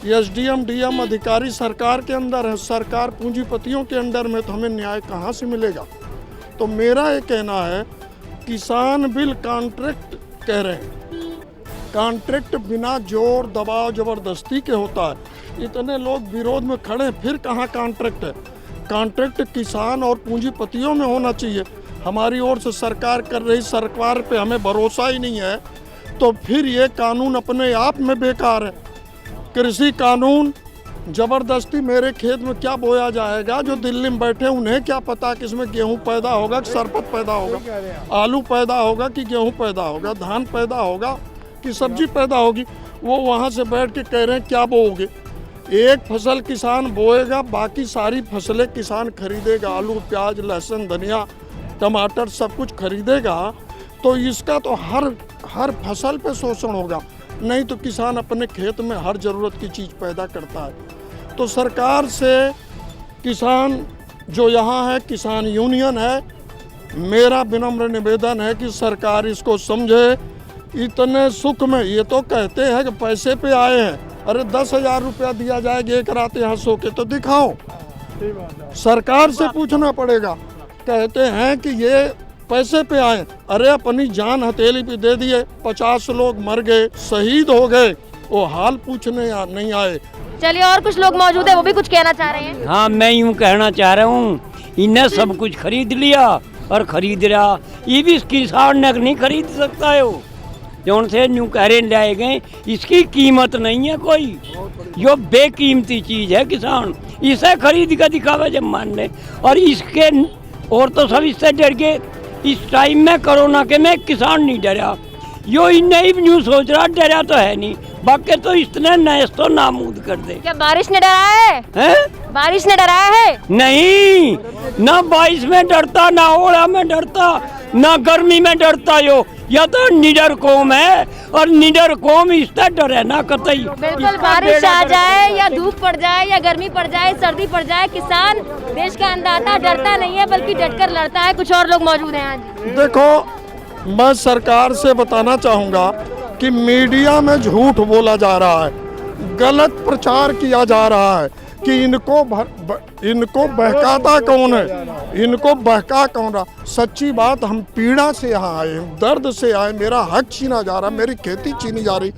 Speaker 3: एसडीएम डीएम अधिकारी सरकार के अंदर है, सरकार पूंजीपतियों के अंडर में, तो हमें न्याय कहाँ से मिलेगा? तो मेरा ये कहना है किसान बिल कॉन्ट्रैक्ट कह रहे हैं, कॉन्ट्रैक्ट बिना जोर दबाव जबरदस्ती के होता है। इतने लोग विरोध में खड़े, फिर कहाँ कॉन्ट्रैक्ट है? कॉन्ट्रैक्ट किसान और पूंजीपतियों में होना चाहिए। हमारी ओर से सरकार कर रही, सरकार पे हमें भरोसा ही नहीं है, तो फिर ये कानून अपने आप में बेकार है। कृषि कानून जबरदस्ती मेरे खेत में क्या बोया जाएगा? जो दिल्ली में बैठे उन्हें क्या पता कि इसमें गेहूं पैदा होगा कि सरपत पैदा होगा, आलू पैदा होगा कि गेहूं पैदा होगा, धान पैदा होगा कि सब्जी पैदा होगी। वो वहाँ से बैठ के कह रहे हैं क्या बोओगे। एक फसल किसान बोएगा, बाकी सारी फसलें किसान खरीदेगा, आलू, प्याज, लहसुन, धनिया, टमाटर सब कुछ खरीदेगा, तो इसका तो हर फसल पे शोषण होगा। नहीं तो किसान अपने खेत में हर ज़रूरत की चीज़ पैदा करता है।
Speaker 18: तो सरकार से किसान जो यहाँ है, किसान यूनियन है, मेरा विनम्र निवेदन है कि सरकार इसको समझे। इतने सुख में ये तो कहते हैं कि पैसे पे आए हैं, अरे 10,000 रुपया दिया जाएगा एक रात यहाँ सो के तो दिखाओ। सरकार से पूछना पड़ेगा। कहते हैं कि ये पैसे पे आए, अरे अपनी जान हथेली पे दे दिए, 50 लोग मर गए, शहीद हो गए, वो हाल पूछने नहीं आए।
Speaker 1: चलिए और कुछ लोग मौजूद है, वो भी कुछ कहना चाह रहे हैं।
Speaker 19: हाँ, मैं यूँ कहना चाह रहा हूँ, इन्हें सब कुछ खरीद लिया और खरीद रहा, ये भी किसान ने नहीं खरीद सकता है। वो जो से न्यू कहरे लाए गए, इसकी कीमत नहीं है कोई, जो बेकीमती चीज़ है किसान, इसे खरीद कर दिखावा जब मान ले। और इसके और तो सब इससे डर गए। इस टाइम में कोरोना के में किसान नहीं डरा, यो नहीं न्यू सोच रहा, डरा तो है नहीं, बाकी तो इतने नए तो नामूद कर दे।
Speaker 1: क्या बारिश ने डराया है? बारिश ने डराया है?
Speaker 19: नहीं, ना बारिश में डरता, ना ओला में डरता, ना गर्मी में डरता। या तो निडर कौम है और निडर कौम इससे डरे ना कतई।
Speaker 1: बिल्कुल, बारिश आ जाए या धूप पड़ जाए या गर्मी पड़ जाए, सर्दी पड़ जाए, किसान देश का अन्नदाता डरता नहीं है बल्कि डटकर लड़ता है। कुछ और लोग मौजूद हैं। आज
Speaker 18: देखो, मैं सरकार से बताना चाहूँगा कि मीडिया में झूठ बोला जा रहा है, गलत प्रचार किया जा रहा है कि इनको बहकाता कौन है, इनको बहका कौन रहा। सच्ची बात, हम पीड़ा से यहाँ आए, दर्द से आए, मेरा हक छीना जा रहा, मेरी खेती छीनी जा रही,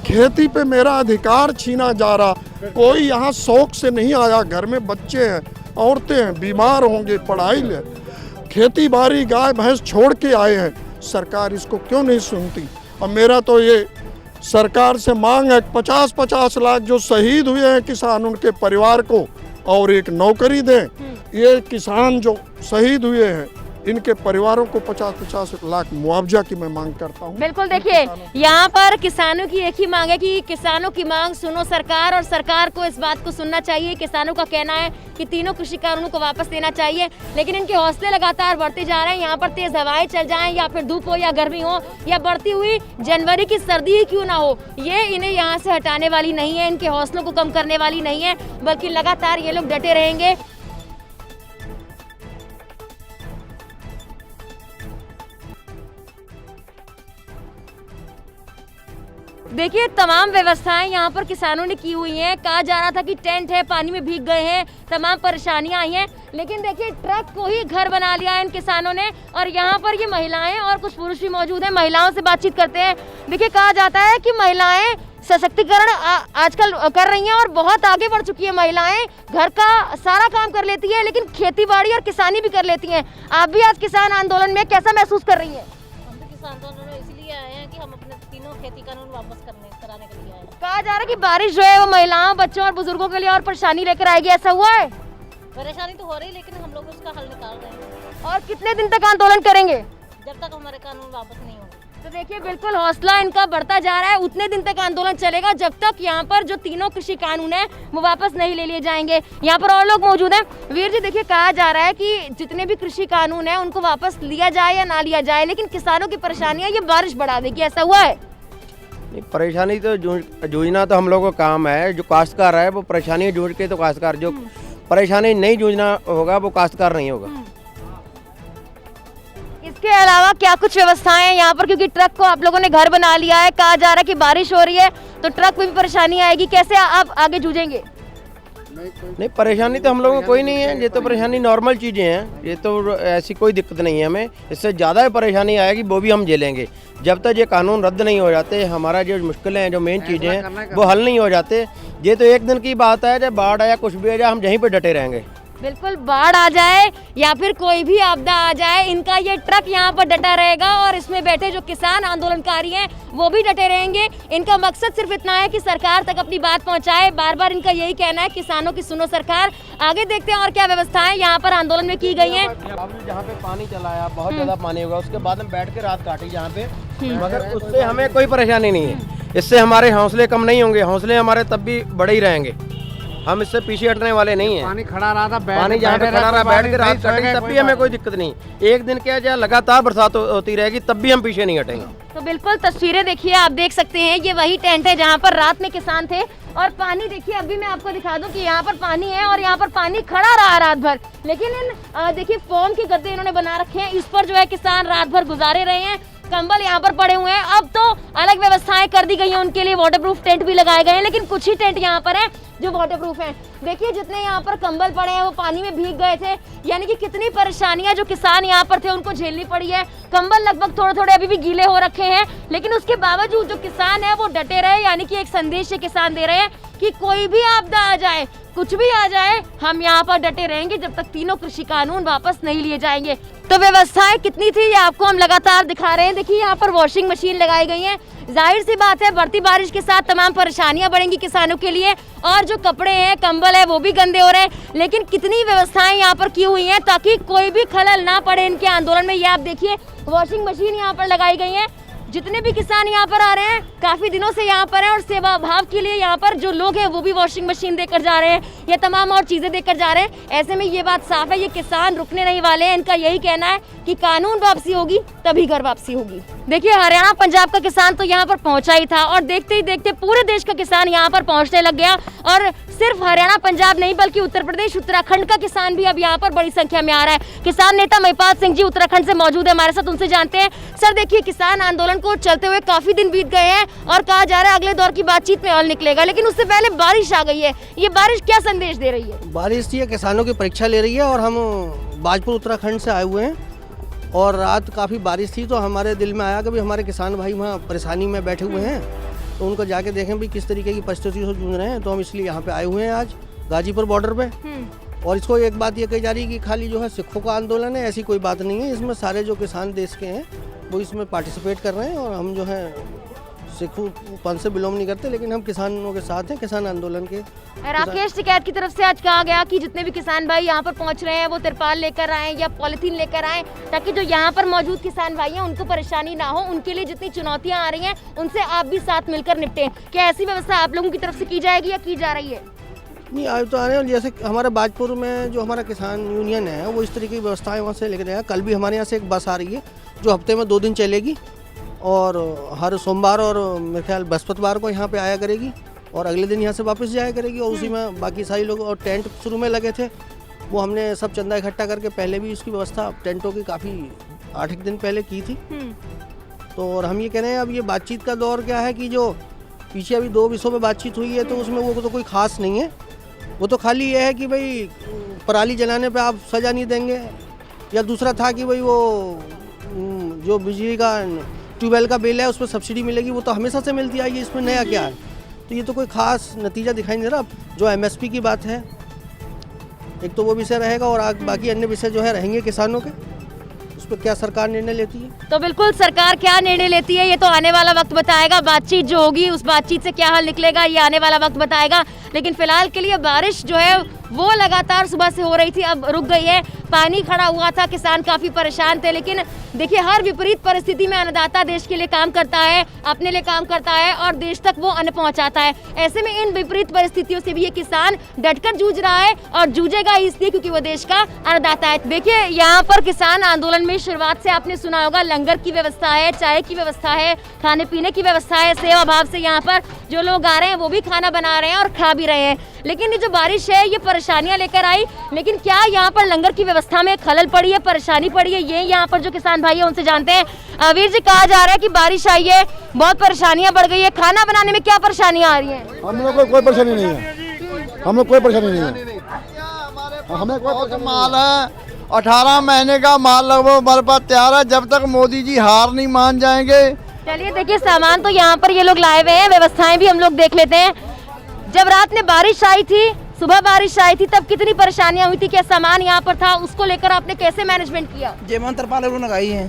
Speaker 18: खेती पे मेरा अधिकार छीना जा रहा। कोई यहाँ शौक से नहीं आया, घर में बच्चे हैं, औरतें हैं, बीमार होंगे, पढ़ाई ले, खेती बाड़ी गाय भैंस छोड़ के आए हैं। सरकार इसको क्यों नहीं सुनती? और मेरा तो ये सरकार से मांग है, 50-50 लाख जो शहीद हुए हैं किसान, उनके परिवार को और एक नौकरी दें। ये किसान जो शहीद हुए हैं, इनके परिवारों को 50-50 लाख मुआवजा की मैं मांग करता हूँ।
Speaker 1: बिल्कुल, देखिए यहाँ पर किसानों की एक ही मांग है कि किसानों की मांग सुनो सरकार, और सरकार को इस बात को सुनना चाहिए। किसानों का कहना है कि तीनों कृषि कानूनों को वापस लेना चाहिए, लेकिन इनके हौसले लगातार बढ़ते जा रहे हैं। यहाँ पर तेज हवाएं चल जाएं या फिर धूप हो या गर्मी हो या बढ़ती हुई जनवरी की सर्दी ही क्यों ना हो, ये इन्हें यहाँ से हटाने वाली नहीं है, इनके हौसलों को कम करने वाली नहीं है, बल्कि लगातार ये लोग डटे रहेंगे। देखिए, तमाम व्यवस्थाएं यहाँ पर किसानों ने की हुई हैं। कहा जा रहा था कि टेंट है, पानी में भीग गए हैं, तमाम परेशानियां आई हैं, लेकिन देखिए ट्रक को ही घर बना लिया है इन किसानों ने। और यहाँ पर ये महिलाएं और कुछ पुरुष भी मौजूद हैं, महिलाओं से बातचीत करते हैं। देखिए, कहा जाता है कि महिलाएं सशक्तिकरण आजकल कर रही हैं और बहुत आगे बढ़ चुकी है। महिलाएं घर का सारा काम कर लेती है, लेकिन खेती बाड़ी और किसानी भी कर लेती हैं। आप भी आज किसान आंदोलन में कैसा महसूस कर रही है?
Speaker 20: हम तो किसान आंदोलन में इसलिए आए हैं कि हम अपने तीनों खेती कानून वापस कराने के लिए आए हैं।
Speaker 1: कहा जा रहा है कि बारिश जो है वो महिलाओं, बच्चों और बुजुर्गों के लिए और परेशानी लेकर आएगी, ऐसा हुआ है?
Speaker 20: परेशानी तो हो रही, लेकिन हम लोग उसका हल निकाल रहे हैं।
Speaker 1: और कितने दिन तक आंदोलन करेंगे?
Speaker 20: जब तक हमारे कानून वापस नहीं होंगे।
Speaker 1: तो देखिए, बिल्कुल हौसला इनका बढ़ता जा रहा है। उतने दिन तक आंदोलन चलेगा जब तक यहाँ पर जो तीनों कृषि कानून है वो वापस नहीं ले लिए जाएंगे। यहाँ पर और लोग मौजूद हैं। वीर जी, देखिए, कहा जा रहा है कि जितने भी कृषि कानून है उनको वापस लिया जाए या ना लिया जाए, लेकिन किसानों की परेशानियां ये बारिश बढ़ा देगी, ऐसा हुआ है?
Speaker 21: परेशानी तो जूझना तो हम लोगों का काम है। जो काश्तकार है वो परेशानी जूझ के तो काश्तकार, जो परेशानी नहीं जूझना होगा वो काश्तकार नहीं होगा।
Speaker 1: इसके अलावा क्या कुछ व्यवस्थाएं हैं यहाँ पर? क्योंकि ट्रक को आप लोगों ने घर बना लिया है, कहा जा रहा है कि बारिश हो रही है तो ट्रक में भी परेशानी आएगी, कैसे आप आगे जूझेंगे?
Speaker 21: नहीं, परेशानी तो हम लोगों को कोई नहीं है, ये तो परेशानी नॉर्मल चीज़ें हैं, ये तो ऐसी कोई दिक्कत नहीं है हमें। इससे ज़्यादा परेशानी आएगी वो भी हम झेलेंगे। जब तक ये कानून रद्द नहीं हो जाते, हमारा जो मुश्किलें हैं, जो मेन चीज़ें हैं वो हल नहीं हो जाते। ये तो एक दिन की बात है, जब बाढ़ आया कुछ भी आ जाए हम यहीं पर डटे रहेंगे।
Speaker 1: बिल्कुल, बाढ़ आ जाए या फिर कोई भी आपदा आ जाए, इनका ये ट्रक यहाँ पर डटा रहेगा और इसमें बैठे जो किसान आंदोलनकारी हैं वो भी डटे रहेंगे। इनका मकसद सिर्फ इतना है कि सरकार तक अपनी बात पहुँचाए। बार बार इनका यही कहना है, किसानों की सुनो सरकार। आगे देखते हैं और क्या व्यवस्थाएं यहाँ पर आंदोलन में की गई हैं।
Speaker 21: जहाँ पे पानी चलाया, बहुत ज़्यादा पानी होगा, उसके बाद हम बैठ के रात काटी जहाँ पे, मगर उससे हमें कोई परेशानी नहीं है। इससे हमारे हौसले कम नहीं होंगे, हौसले हमारे तब भी बड़े ही रहेंगे। हम इससे पीछे हटने वाले नहीं हैं।
Speaker 6: पानी खड़ा रहा था,
Speaker 21: पानी जहाँ पे खड़ा रहा बैठ के रात कटेगी तब भी हमें कोई दिक्कत नहीं। एक दिन क्या जाए लगातार बरसात होती रहेगी तब भी हम पीछे नहीं हटेंगे।
Speaker 1: तो बिल्कुल तस्वीरें देखिए, आप देख सकते हैं ये वही टेंट है जहाँ पर रात में किसान थे। और पानी देखिए, अभी मैं आपको दिखा दूं कि यहाँ पर पानी है और यहाँ पर पानी खड़ा रहा रात भर। लेकिन इन देखिए फोम के गद्दे इन्होंने बना रखे हैं, इस पर जो है किसान रात भर गुजारे रहे हैं। कंबल यहाँ पर पड़े हुए हैं। अब तो अलग व्यवस्थाएं कर दी गई हैं उनके लिए, वाटरप्रूफ टेंट भी लगाए गए हैं, लेकिन कुछ ही टेंट यहाँ पर हैं जो वाटरप्रूफ हैं। देखिए जितने यहाँ पर कंबल पड़े हैं वो पानी में भीग गए थे, यानी कि कितनी परेशानियां जो किसान यहाँ पर थे उनको झेलनी पड़ी है। कंबल लगभग थोड़े थोड़े अभी भी गीले हो रखे हैं, लेकिन उसके बावजूद जो किसान है वो डटे रहे, यानी कि एक संदेश ये किसान दे रहे हैं कि कोई भी आपदा आ जाए, कुछ भी आ जाए, हम यहाँ पर डटे रहेंगे जब तक तीनों कृषि कानून वापस नहीं लिए जाएंगे। तो व्यवस्थाएं कितनी थी ये आपको हम लगातार दिखा रहे हैं। देखिए यहाँ पर वॉशिंग मशीन लगाई गई है। जाहिर सी बात है बढ़ती बारिश के साथ तमाम परेशानियां बढ़ेंगी किसानों के लिए, और जो कपड़े हैं कंबल है वो भी गंदे हो रहे हैं। लेकिन कितनी व्यवस्थाएं यहाँ पर की हुई हैं ताकि कोई भी खलल ना पड़े इनके आंदोलन में। ये आप देखिए वॉशिंग मशीन यहाँ पर लगाई गई है। जितने भी किसान यहाँ पर आ रहे हैं काफी दिनों से यहाँ पर हैं और सेवा भाव के लिए यहाँ पर जो लोग हैं वो भी वॉशिंग मशीन देकर जा रहे हैं, ये तमाम और चीजें देकर जा रहे हैं। ऐसे में ये बात साफ है, ये किसान रुकने नहीं वाले हैं। इनका यही कहना है कि कानून वापसी होगी तभी घर वापसी होगी। देखिए हरियाणा पंजाब का किसान तो यहाँ पर पहुंचा ही था और देखते ही देखते पूरे देश का किसान यहाँ पर पहुंचने लग गया। और सिर्फ हरियाणा पंजाब नहीं बल्कि उत्तर प्रदेश उत्तराखंड का किसान भी अब यहाँ पर बड़ी संख्या में आ रहा है। किसान नेता महिपाल सिंह जी उत्तराखंड से मौजूद है हमारे साथ, उनसे जानते हैं। सर देखिए किसान आंदोलन को चलते हुए काफी दिन बीत गए हैं और कहा जा रहा है अगले दौर की बातचीत में हल निकलेगा, लेकिन उससे पहले बारिश आ गई है। ये बारिश क्या संदेश दे रही है?
Speaker 14: बारिश ये किसानों की परीक्षा ले रही है और हम बाजपुर उत्तराखंड से आए हुए हैं और रात काफ़ी बारिश थी तो हमारे दिल में आया कि भी हमारे किसान भाई वहाँ परेशानी में बैठे हुए हैं तो उनको जाके देखें भी किस तरीके की परिस्थितियों से जूझ रहे हैं। तो हम इसलिए यहाँ पे आए हुए हैं आज गाजीपुर बॉर्डर पे। और इसको एक बात ये कही जा रही है कि खाली जो है सिखों का आंदोलन है, ऐसी कोई बात नहीं है। इसमें सारे जो किसान देश के हैं वो इसमें पार्टिसिपेट कर रहे हैं और हम जो है सिखों से बिलोंग नहीं करते, लेकिन हम किसानों के साथ हैं, किसान आंदोलन के।
Speaker 1: राकेश टिकैत की तरफ से आज कहा गया कि जितने भी किसान भाई यहाँ पर पहुँच रहे हैं वो तिरपाल लेकर आए या पॉलिथीन लेकर आए ताकि जो यहाँ पर मौजूद किसान भाई हैं उनको परेशानी ना हो। उनके लिए जितनी चुनौतियाँ आ रही हैं उनसे आप भी साथ मिलकर निपटें। क्या ऐसी व्यवस्था आप लोगों की तरफ से की जाएगी या की जा रही है?
Speaker 14: नहीं आज तो आ रहे हैं, जैसे हमारे बाजपुर में जो हमारा किसान यूनियन है वो इस तरीके की व्यवस्थाएं वहाँ से लेकर आएगा। कल भी हमारे यहाँ से एक बस आ रही है जो हफ्ते में 2 दिन चलेगी और हर सोमवार और मेरे ख्याल बृहस्पतिवार को यहाँ पे आया करेगी और अगले दिन यहाँ से वापस जाया करेगी। और उसी में बाकी सारे लोग, और टेंट शुरू में लगे थे वो हमने सब चंदा इकट्ठा करके पहले भी इसकी व्यवस्था टेंटों की काफ़ी 8 दिन पहले की थी। तो और हम ये कह रहे हैं अब ये बातचीत का दौर क्या है कि जो पीछे अभी 2 विषयों पर बातचीत हुई है तो उसमें वो तो कोई ख़ास नहीं है। वो तो खाली ये है कि भाई पराली जलाने पे आप सज़ा नहीं देंगे, या दूसरा था कि भाई वो जो बिजली का ट्यूबवेल का बिल है उस पर सब्सिडी मिलेगी, वो तो हमेशा से मिलती आई है, इसमें नया क्या है? तो ये तो कोई ख़ास नतीजा दिखाई नहीं दे रहा। जो एमएसपी की बात है एक तो वो विषय रहेगा और बाकी अन्य विषय जो है रहेंगे किसानों के, उस पर क्या सरकार निर्णय लेती है।
Speaker 1: तो बिल्कुल सरकार क्या निर्णय लेती है ये तो आने वाला वक्त बताएगा। बातचीत जो होगी उस बातचीत से क्या हल निकलेगा ये आने वाला वक्त बताएगा। लेकिन फिलहाल के लिए बारिश जो है वो लगातार सुबह से हो रही थी, अब रुक गई है। पानी खड़ा हुआ था, किसान काफी परेशान थे। लेकिन देखिए हर विपरीत परिस्थिति में अन्नदाता देश के लिए काम करता है, अपने लिए काम करता है और देश तक वो अन्न पहुंचाता है। ऐसे में इन विपरीत परिस्थितियों से भी ये किसान डटकर जूझ रहा है और जूझेगा इसलिए क्योंकि वो देश का अन्नदाता है। देखिए यहाँ पर किसान आंदोलन में शुरुआत से आपने सुना होगा लंगर की व्यवस्था है, चाय की व्यवस्था है, खाने पीने की व्यवस्था है। सेवा भाव से यहाँ पर जो लोग आ रहे हैं वो भी खाना बना रहे हैं और खा भी रहे हैं। लेकिन ये जो बारिश है ये परेशानियां लेकर आई, लेकिन क्या यहाँ पर लंगर की व्यवस्था में खलल पड़ी है, परेशानी पड़ी है, ये यहाँ पर जो किसान भाई है उनसे जानते हैं। वीर जी कहा जा रहा है कि बारिश आई है, बहुत परेशानियां बढ़ गई है, खाना बनाने में क्या परेशानियां आ रही हैं?
Speaker 10: हम लोग को कोई परेशानी नहीं है, हम लोग कोई परेशानी नहीं है, हमें कोई
Speaker 5: माल है 18 महीने का माल लगभग हमारे पास तैयार है, जब तक मोदी जी हार नहीं मान जाएंगे।
Speaker 1: चलिए देखिए सामान तो यहाँ पर ये लोग लाए हुए हैं, व्यवस्थाएं भी हम लोग देख लेते हैं। जब रात में बारिश आई थी, सुबह बारिश आई थी, तब कितनी परेशानियां हुई थी, क्या सामान यहाँ पर था, उसको लेकर आपने कैसे मैनेजमेंट किया?
Speaker 6: जेमन तरपाल लगाई है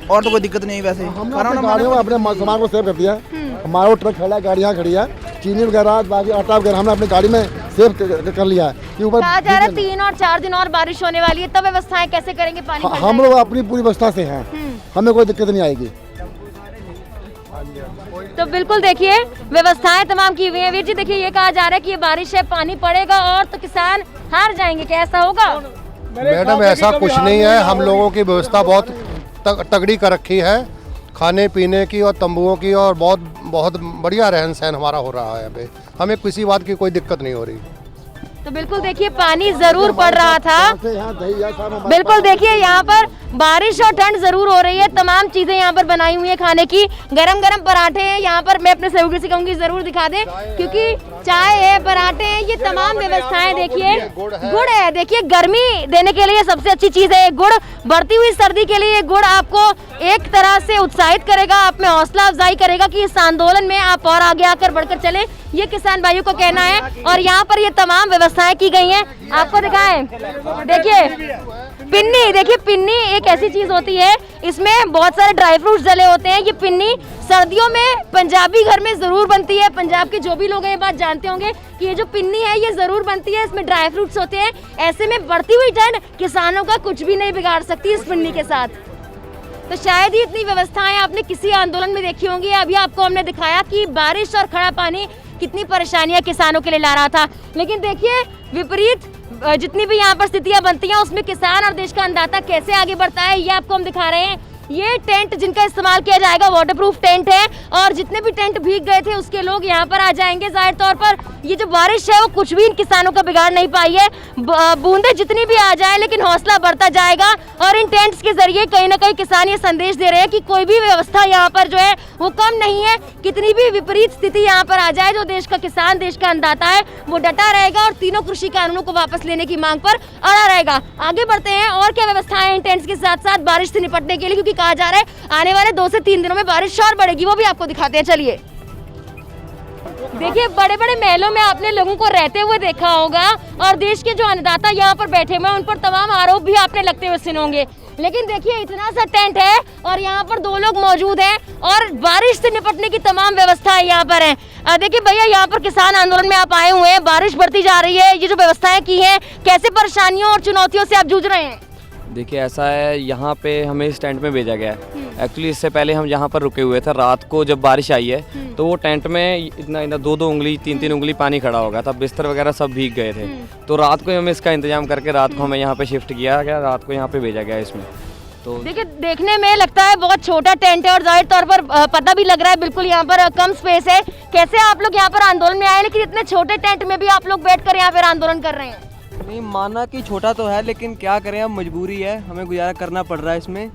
Speaker 6: और तो कोई दिक्कत नहीं। वैसे
Speaker 10: गाड़ियों में अपने सामान को सेव कर दिया, हमारा ट्रक खड़ा है, गाड़ियाँ खड़ी है, चीनी वगैरह बाकी आटा वगैरह हमने अपनी गाड़ी में सेव कर लिया है।
Speaker 1: कहा जा रहा है 3 और 4 दिन और बारिश होने वाली है, तब व्यवस्थाएं कैसे करेंगे? पानी
Speaker 10: हम लोग अपनी पूरी व्यवस्था से हैं, हमें कोई दिक्कत नहीं आएगी।
Speaker 1: तो बिल्कुल देखिए व्यवस्थाएं तमाम की हुई है। वीर जी देखिए ये कहा जा रहा है कि ये बारिश है, पानी पड़ेगा और तो किसान हार जाएंगे, क्या ऐसा होगा?
Speaker 7: मैडम ऐसा कुछ नहीं है, हम लोगों की व्यवस्था बहुत तगड़ी कर रखी है, खाने पीने की और तंबुओं की, और बहुत बढ़िया रहन सहन हमारा हो रहा है यहाँ पे, हमें किसी बात की कोई दिक्कत नहीं हो रही।
Speaker 1: तो बिल्कुल देखिए पानी जरूर पड़ रहा था, बिल्कुल देखिए यहाँ पर बारिश और ठंड जरूर हो रही है, तमाम चीजें यहाँ पर बनाई हुई है खाने की, गरम गरम पराठे हैं यहाँ पर, मैं अपने सहयोगी से कहूँगी जरूर दिखा दें क्योंकि चाय है, पराठे हैं, ये तमाम व्यवस्थाएं देखिए, गुड़ है, देखिए गर्मी देने के लिए सबसे अच्छी चीज है गुड़, बढ़ती हुई सर्दी के लिए गुड़ आपको एक तरह से उत्साहित करेगा, आप में हौसला अफजाई करेगा कि इस आंदोलन में आप और आगे आकर बढ़कर चले, ये किसान भाइयों को कहना है। और यहाँ पर ये तमाम व्यवस्थाएं की गई हैं, आपको दिखाएं, देखिए पिन्नी, देखिए पिन्नी एक ऐसी चीज होती है, इसमें बहुत सारे ड्राई फ्रूट्स डले होते हैं। ये पिन्नी सर्दियों में पंजाबी घर में जरूर बनती है, पंजाब के जो भी लोग हैं ये बात जानते होंगे कि ये जो पिन्नी है ये जरूर बनती है, इसमें ड्राई फ्रूट्स होते हैं। ऐसे में बढ़ती हुई ठंड किसानों का कुछ भी नहीं बिगाड़ सकती इस पिन्नी के साथ। तो शायद ही इतनी व्यवस्थाएं आपने किसी आंदोलन में देखी होंगी। अभी आपको हमने दिखाया कि बारिश और खड़ा पानी कितनी परेशानियां किसानों के लिए ला रहा था, लेकिन देखिए विपरीत जितनी भी यहाँ पर स्थितियां बनती हैं उसमें किसान और देश का अन्नदाता कैसे आगे बढ़ता है ये आपको हम दिखा रहे हैं। ये टेंट जिनका इस्तेमाल किया जाएगा वाटरप्रूफ टेंट है, और जितने भी टेंट भीग गए थे उसके लोग यहाँ पर आ जाएंगे। जाहिर तौर पर ये जो बारिश है वो कुछ भी इन किसानों का बिगाड़ नहीं पाई है, बूंदे जितनी भी आ जाए लेकिन हौसला बढ़ता जाएगा। और इन टेंट्स के जरिए कहीं ना कहीं किसान ये संदेश दे रहे हैं कि कोई भी व्यवस्था यहाँ पर जो है वो कम नहीं है, कितनी भी विपरीत स्थिति यहाँ पर आ जाए, जो देश का किसान, देश का अन्नदाता है वो डटा रहेगा और तीनों कृषि कानूनों को वापस लेने की मांग पर अड़ा रहेगा। आगे बढ़ते हैं, और क्या व्यवस्थाएं इन टेंट्स के साथ साथ बारिश से निपटने के लिए, क्योंकि कहा जा रहा है आने वाले 2 से 3 दिनों में बारिश और बढ़ेगी, वो भी आपको दिखाते हैं। चलिए देखिए बड़े बड़े महलों में आपने लोगों को रहते हुए देखा होगा, और देश के जो अन्नदाता यहाँ पर बैठे हुए हैं उन पर तमाम आरोप भी आपने लगते हुए सुने होंगे, लेकिन देखिए इतना सा टेंट है और यहाँ पर 2 लोग मौजूद हैं और बारिश से निपटने की तमाम व्यवस्थाएं यहाँ पर हैं। देखिए भैया यहाँ पर किसान आंदोलन में आप आए हुए हैं, बारिश बढ़ती जा रही है, ये जो व्यवस्थाएं की हैं कैसे परेशानियों और चुनौतियों से आप जूझ रहे हैं?
Speaker 22: देखिए ऐसा है, यहाँ पे हमें इस टेंट में भेजा गया है। एक्चुअली इससे पहले हम यहाँ पर रुके हुए थे, रात को जब बारिश आई है तो वो टेंट में इतना 2-2 उंगली 3-3 उंगली पानी खड़ा होगा था, बिस्तर वगैरह सब भीग गए थे। तो रात को हमें इसका इंतजाम करके रात को हमें यहाँ पे शिफ्ट किया गया, रात को यहाँ पे भेजा गया इसमें। तो
Speaker 1: देखिए देखने में लगता है बहुत छोटा टेंट है और जाहिर तौर पर पता भी लग रहा है बिल्कुल यहाँ पर कम स्पेस है। कैसे आप लोग यहाँ पर आंदोलन में आए, लेकिन इतने छोटे टेंट में भी आप लोग बैठकर यहाँ पर आंदोलन कर रहे हैं?
Speaker 23: नहीं, माना कि छोटा तो है लेकिन क्या करें, अब मजबूरी है, हमें गुजारा करना पड़ रहा है इसमें।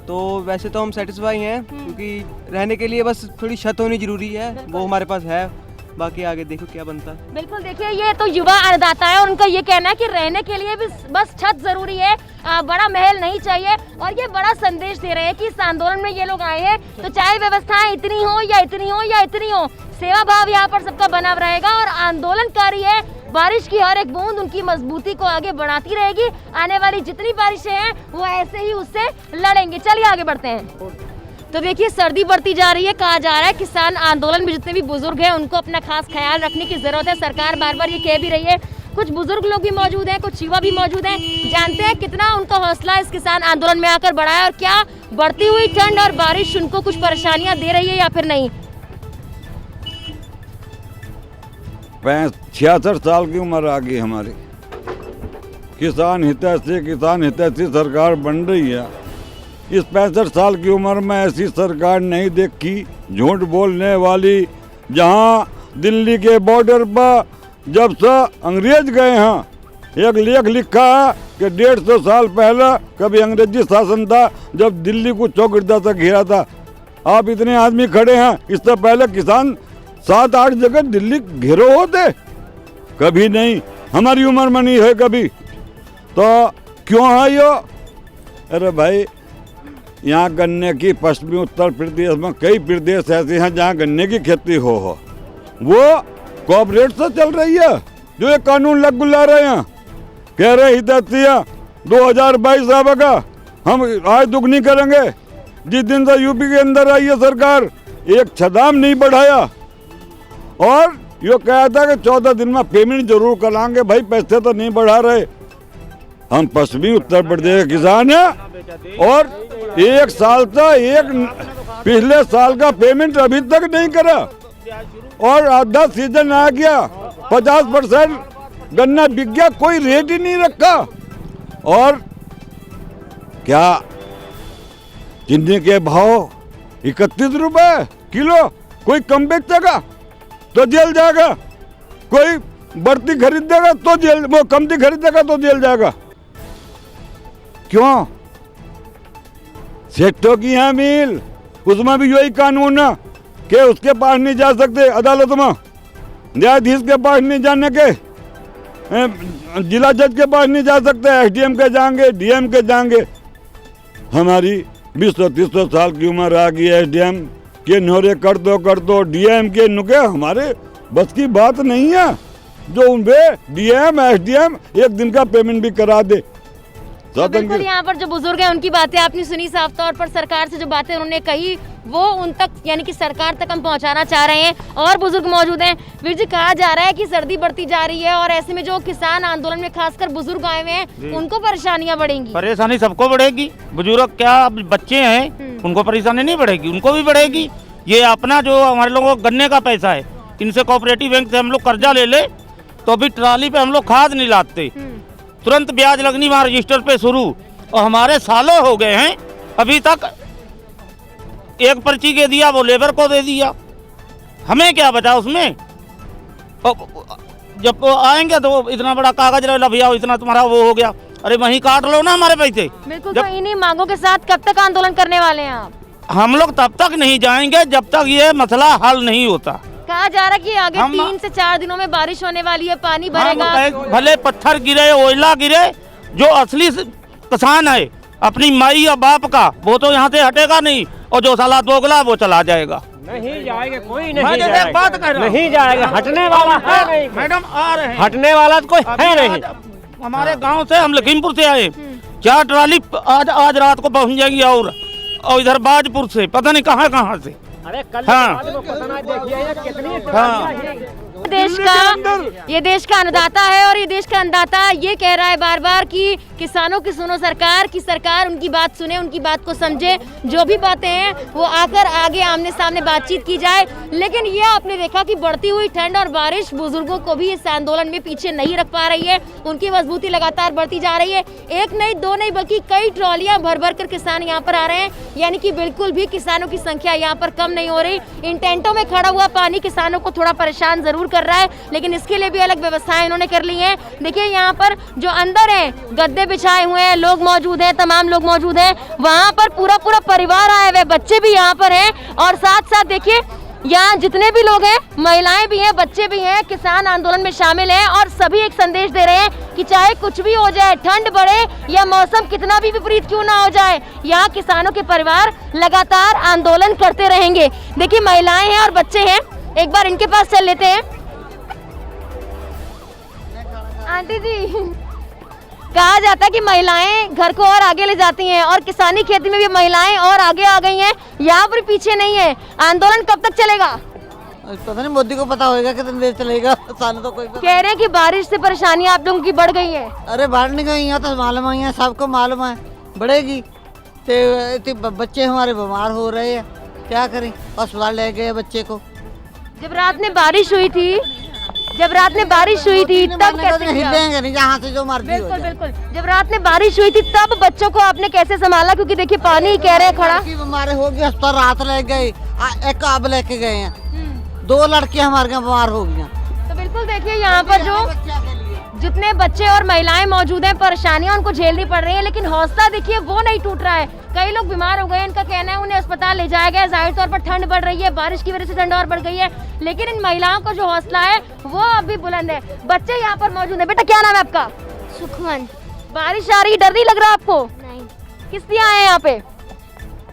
Speaker 23: तो वैसे तो हम सेटिस्फाई हैं क्योंकि रहने के लिए बस थोड़ी छत होनी जरूरी है, वो हमारे पास है, बाकी आगे देखो क्या बनता है।
Speaker 1: बिल्कुल देखिए ये तो युवा अन्नदाता है और उनका ये कहना है कि रहने के लिए भी बस छत जरूरी है, बड़ा महल नहीं चाहिए। और ये बड़ा संदेश दे रहे हैं कि इस आंदोलन में ये लोग आए हैं तो चाहे व्यवस्थाएं इतनी हो या इतनी हो या इतनी हो, सेवा भाव यहाँ पर सबका बना रहेगा और आंदोलनकारी है। बारिश की हर एक बूंद उनकी मजबूती को आगे बढ़ाती रहेगी, आने वाली जितनी बारिशें हैं वो ऐसे ही उससे लड़ेंगे। चलिए आगे बढ़ते हैं। तो देखिए सर्दी बढ़ती जा रही है, कहा जा रहा है किसान आंदोलन में जितने भी बुजुर्ग हैं उनको अपना खास ख्याल रखने की जरूरत है। सरकार बार बार ये कह भी रही है, कुछ बुजुर्ग लोग भी मौजूद हैं, कुछ युवा भी मौजूद हैं, जानते हैं कितना उनका हौसला इस किसान आंदोलन में आकर बढ़ा है और क्या बढ़ती हुई ठंड और बारिश उनको कुछ परेशानियां दे रही है या फिर नहीं।
Speaker 24: 76 साल की उम्र आ गई हमारी, किसान हितैषी सरकार बन रही है। इस 65 साल की उम्र में ऐसी सरकार नहीं देखी, झूठ बोलने वाली। जहां दिल्ली के बॉर्डर पर जब से अंग्रेज गए हैं, एक लेख लिखा है कि 150 साल पहले कभी अंग्रेजी शासन था जब दिल्ली को चौगिरदा तक घेरा था। आप इतने आदमी खड़े हैं, इससे पहले किसान 7-8 जगह दिल्ली घेरो होते, कभी नहीं, हमारी उम्र में नहीं है कभी। तो क्यों है यो? अरे भाई यहाँ गन्ने की पश्चिमी उत्तर प्रदेश में कई प्रदेश ऐसे हैं जहाँ गन्ने की खेती हो, वो कॉर्पोरेट से चल रही है। जो ये कानून लागू ला रहे हैं, कह रहे हितैषी 2022 आवेगा, हम आय दुगनी करेंगे। जिस दिन से यूपी के अंदर आई है सरकार, एक छदाम नहीं बढ़ाया और यो कहा था कि 14 दिन में पेमेंट जरूर कराएंगे। भाई पैसे तो नहीं बढ़ा रहे। हम पश्चिमी उत्तर प्रदेश के किसान हैं और 1 साल से पिछले साल का पेमेंट अभी तक नहीं करा और आधा सीजन आ गया, 50% गन्ना बिक गया, कोई रेट ही नहीं रखा। और क्या चीनी के भाव 31 रुपए किलो, कोई कम बेचेगा तो जेल जाएगा, कोई बढ़ती खरीदेगा तो जेल, वो कमती खरीदेगा तो जेल जाएगा। क्यों? सेठों की यहाँ मिल, उसमें भी यही कानून है कि उसके पास नहीं जा सकते अदालत में, न्यायाधीश के पास नहीं जाने के, जिला जज के पास नहीं जा सकते, एसडीएम के जाएंगे, डीएम के जाएंगे। हमारी 20-30 साल की उम्र आ गई, एसडीएम के नोरे कर दो, डीएम के नुके हमारे बस की बात नहीं है। जो उनपे डीएम एसडीएम एक दिन का पेमेंट भी करा दे।
Speaker 1: तो बिल्कुल यहाँ पर जो बुजुर्ग हैं उनकी बातें आपने सुनी, साफ तौर पर सरकार से जो बातें उन्होंने कही वो उन तक यानी कि सरकार तक हम पहुँचाना चाह रहे हैं। और बुजुर्ग मौजूद हैं। वीर जी, कहा जा रहा है कि सर्दी बढ़ती जा रही है और ऐसे में जो किसान आंदोलन में खासकर बुजुर्ग आए हुए हैं उनको परेशानियाँ बढ़ेंगी।
Speaker 2: परेशानी सबको बढ़ेगी, बुजुर्ग क्या अब बच्चे हैं उनको परेशानी नहीं बढ़ेगी, उनको भी बढ़ेगी। ये अपना जो हमारे लोगों को गन्ने का पैसा है, इनसे कोऑपरेटिव बैंक से हम लोग कर्जा ले ले तो भी ट्राली पे हम लोग खाद नहीं लाते, तुरंत ब्याज लगनी वहाँ रजिस्टर पे शुरू। और हमारे सालों हो गए हैं अभी तक एक पर्ची के दिया वो लेबर को दे दिया, हमें क्या बचा उसमें। जब वो आएंगे तो इतना बड़ा कागज रहा भैया इतना तुम्हारा वो हो गया, अरे वहीं काट लो ना हमारे पैसे।
Speaker 1: बिल्कुल। तो इन्हीं मांगों के साथ कब तक आंदोलन करने वाले हैं आप?
Speaker 2: हम लोग तब तक नहीं जाएंगे जब तक ये मसला हल नहीं होता।
Speaker 1: कहा जा रहा है कि आगे 3 से 4 दिनों में बारिश होने वाली है, पानी भरेगा।
Speaker 2: भले पत्थर गिरे, ओयला गिरे, जो असली किसान है अपनी माई या बाप का वो तो यहाँ से हटेगा नहीं, और जो साला दोगला वो चला जाएगा।
Speaker 19: नहीं जाएगा, कोई नहीं जाएगा, बात कर रहा नहीं जाएगा, हटने वाला है नहीं।
Speaker 2: मैडम आ रहे हैं,
Speaker 19: हटने वाला कोई है नहीं।
Speaker 2: हमारे गांव से, हम लखीमपुर से आए, 4 ट्राली आज रात को पहुंच जाएंगी और इधर बाजपुर से पता नहीं कहाँ से।
Speaker 19: अरे कल
Speaker 1: ये देश का अन्नदाता है और ये देश का अन्नदाता ये कह रहा है बार बार कि किसानों की सुनो सरकार, की सरकार उनकी बात सुने, उनकी बात को समझे, जो भी बातें हैं वो आकर आगे आमने सामने बातचीत की जाए। लेकिन ये आपने देखा कि बढ़ती हुई ठंड और बारिश बुजुर्गों को भी इस आंदोलन में पीछे नहीं रख पा रही है, उनकी मजबूती लगातार बढ़ती जा रही है। एक नहीं, 2 नहीं, बल्कि कई ट्रॉलियां भर भर कर किसान यहाँ पर आ रहे हैं, यानी कि बिल्कुल भी किसानों की संख्या यहाँ पर कम नहीं हो रही। इन टेंटों में खड़ा हुआ पानी किसानों को थोड़ा परेशान जरूर कर रहा है, लेकिन इसके लिए भी अलग व्यवस्थाएं इन्होंने कर ली हैं। देखिए यहाँ पर जो अंदर है गद्दे बिछाए हुए हैं, लोग मौजूद हैं, तमाम लोग मौजूद हैं, वहाँ पर पूरा परिवार आए हुए, बच्चे भी यहाँ पर हैं। और साथ साथ देखिए यहाँ जितने भी लोग हैं, महिलाएं भी हैं, बच्चे भी हैं, किसान आंदोलन में शामिल हैं और सभी एक संदेश दे रहे हैं कि चाहे कुछ भी हो जाए, ठंड बढ़े या मौसम कितना भी विपरीत क्यों ना हो जाए, यहाँ किसानों के परिवार लगातार आंदोलन करते रहेंगे। देखिए महिलाएं हैं और बच्चे हैं, एक बार इनके पास चल लेते हैं। आंटी जी, कहा जाता है कि महिलाएं घर को और आगे ले जाती हैं और किसानी खेती में भी महिलाएं और आगे आ गई हैं, यहाँ पर पीछे नहीं है। आंदोलन कब तक चलेगा?
Speaker 4: पता नहीं, मोदी को पता होगा कितनी देर चलेगा, सालों तो कोई
Speaker 1: कह रहे हैं कि बारिश से परेशानियां आप लोगों की बढ़ गई है।
Speaker 4: अरे बढ़ नहीं गई, यहाँ तो मालूम है, सबको मालूम है बढ़ेगी। तो बच्चे हमारे बीमार हो रहे हैं, क्या करें, अस्पताल ले गए बच्चे को।
Speaker 1: जब रात में बारिश हुई थी तब कैसे
Speaker 4: हिलेंगे नहीं, यहाँ से जो मर्जी हो जाए।
Speaker 1: बिल्कुल। जब रात में बारिश हुई थी तब बच्चों को आपने कैसे संभाला? क्योंकि देखिए पानी कह रहे हैं खड़ा,
Speaker 4: बीमार हो गई, अस्पताल रात ले गए, एक अब लेके गए हैं, 2 लड़कियां हमारे यहाँ बीमार हो गई।
Speaker 1: तो बिल्कुल देखिए यहाँ पर जो जितने बच्चे और महिलाएं मौजूद हैं, परेशानियां उनको झेलनी पड़ रही है, लेकिन हौसला देखिए वो नहीं टूट रहा है। कई लोग बीमार हो गए, इनका कहना है उन्हें अस्पताल ले जाया गया, जाहिर तौर पर ठंड बढ़ रही है, बारिश की वजह से ठंड और बढ़ गई है, लेकिन इन महिलाओं का जो हौसला है वो अभी बुलंद है। बच्चे यहाँ पर मौजूद है। बेटा क्या नाम है आपका?
Speaker 12: सुखमन।
Speaker 1: बारिश आ रही, डर नहीं लग रहा आपको?
Speaker 12: नहीं।
Speaker 1: किस लिए आए हैं यहाँ पे?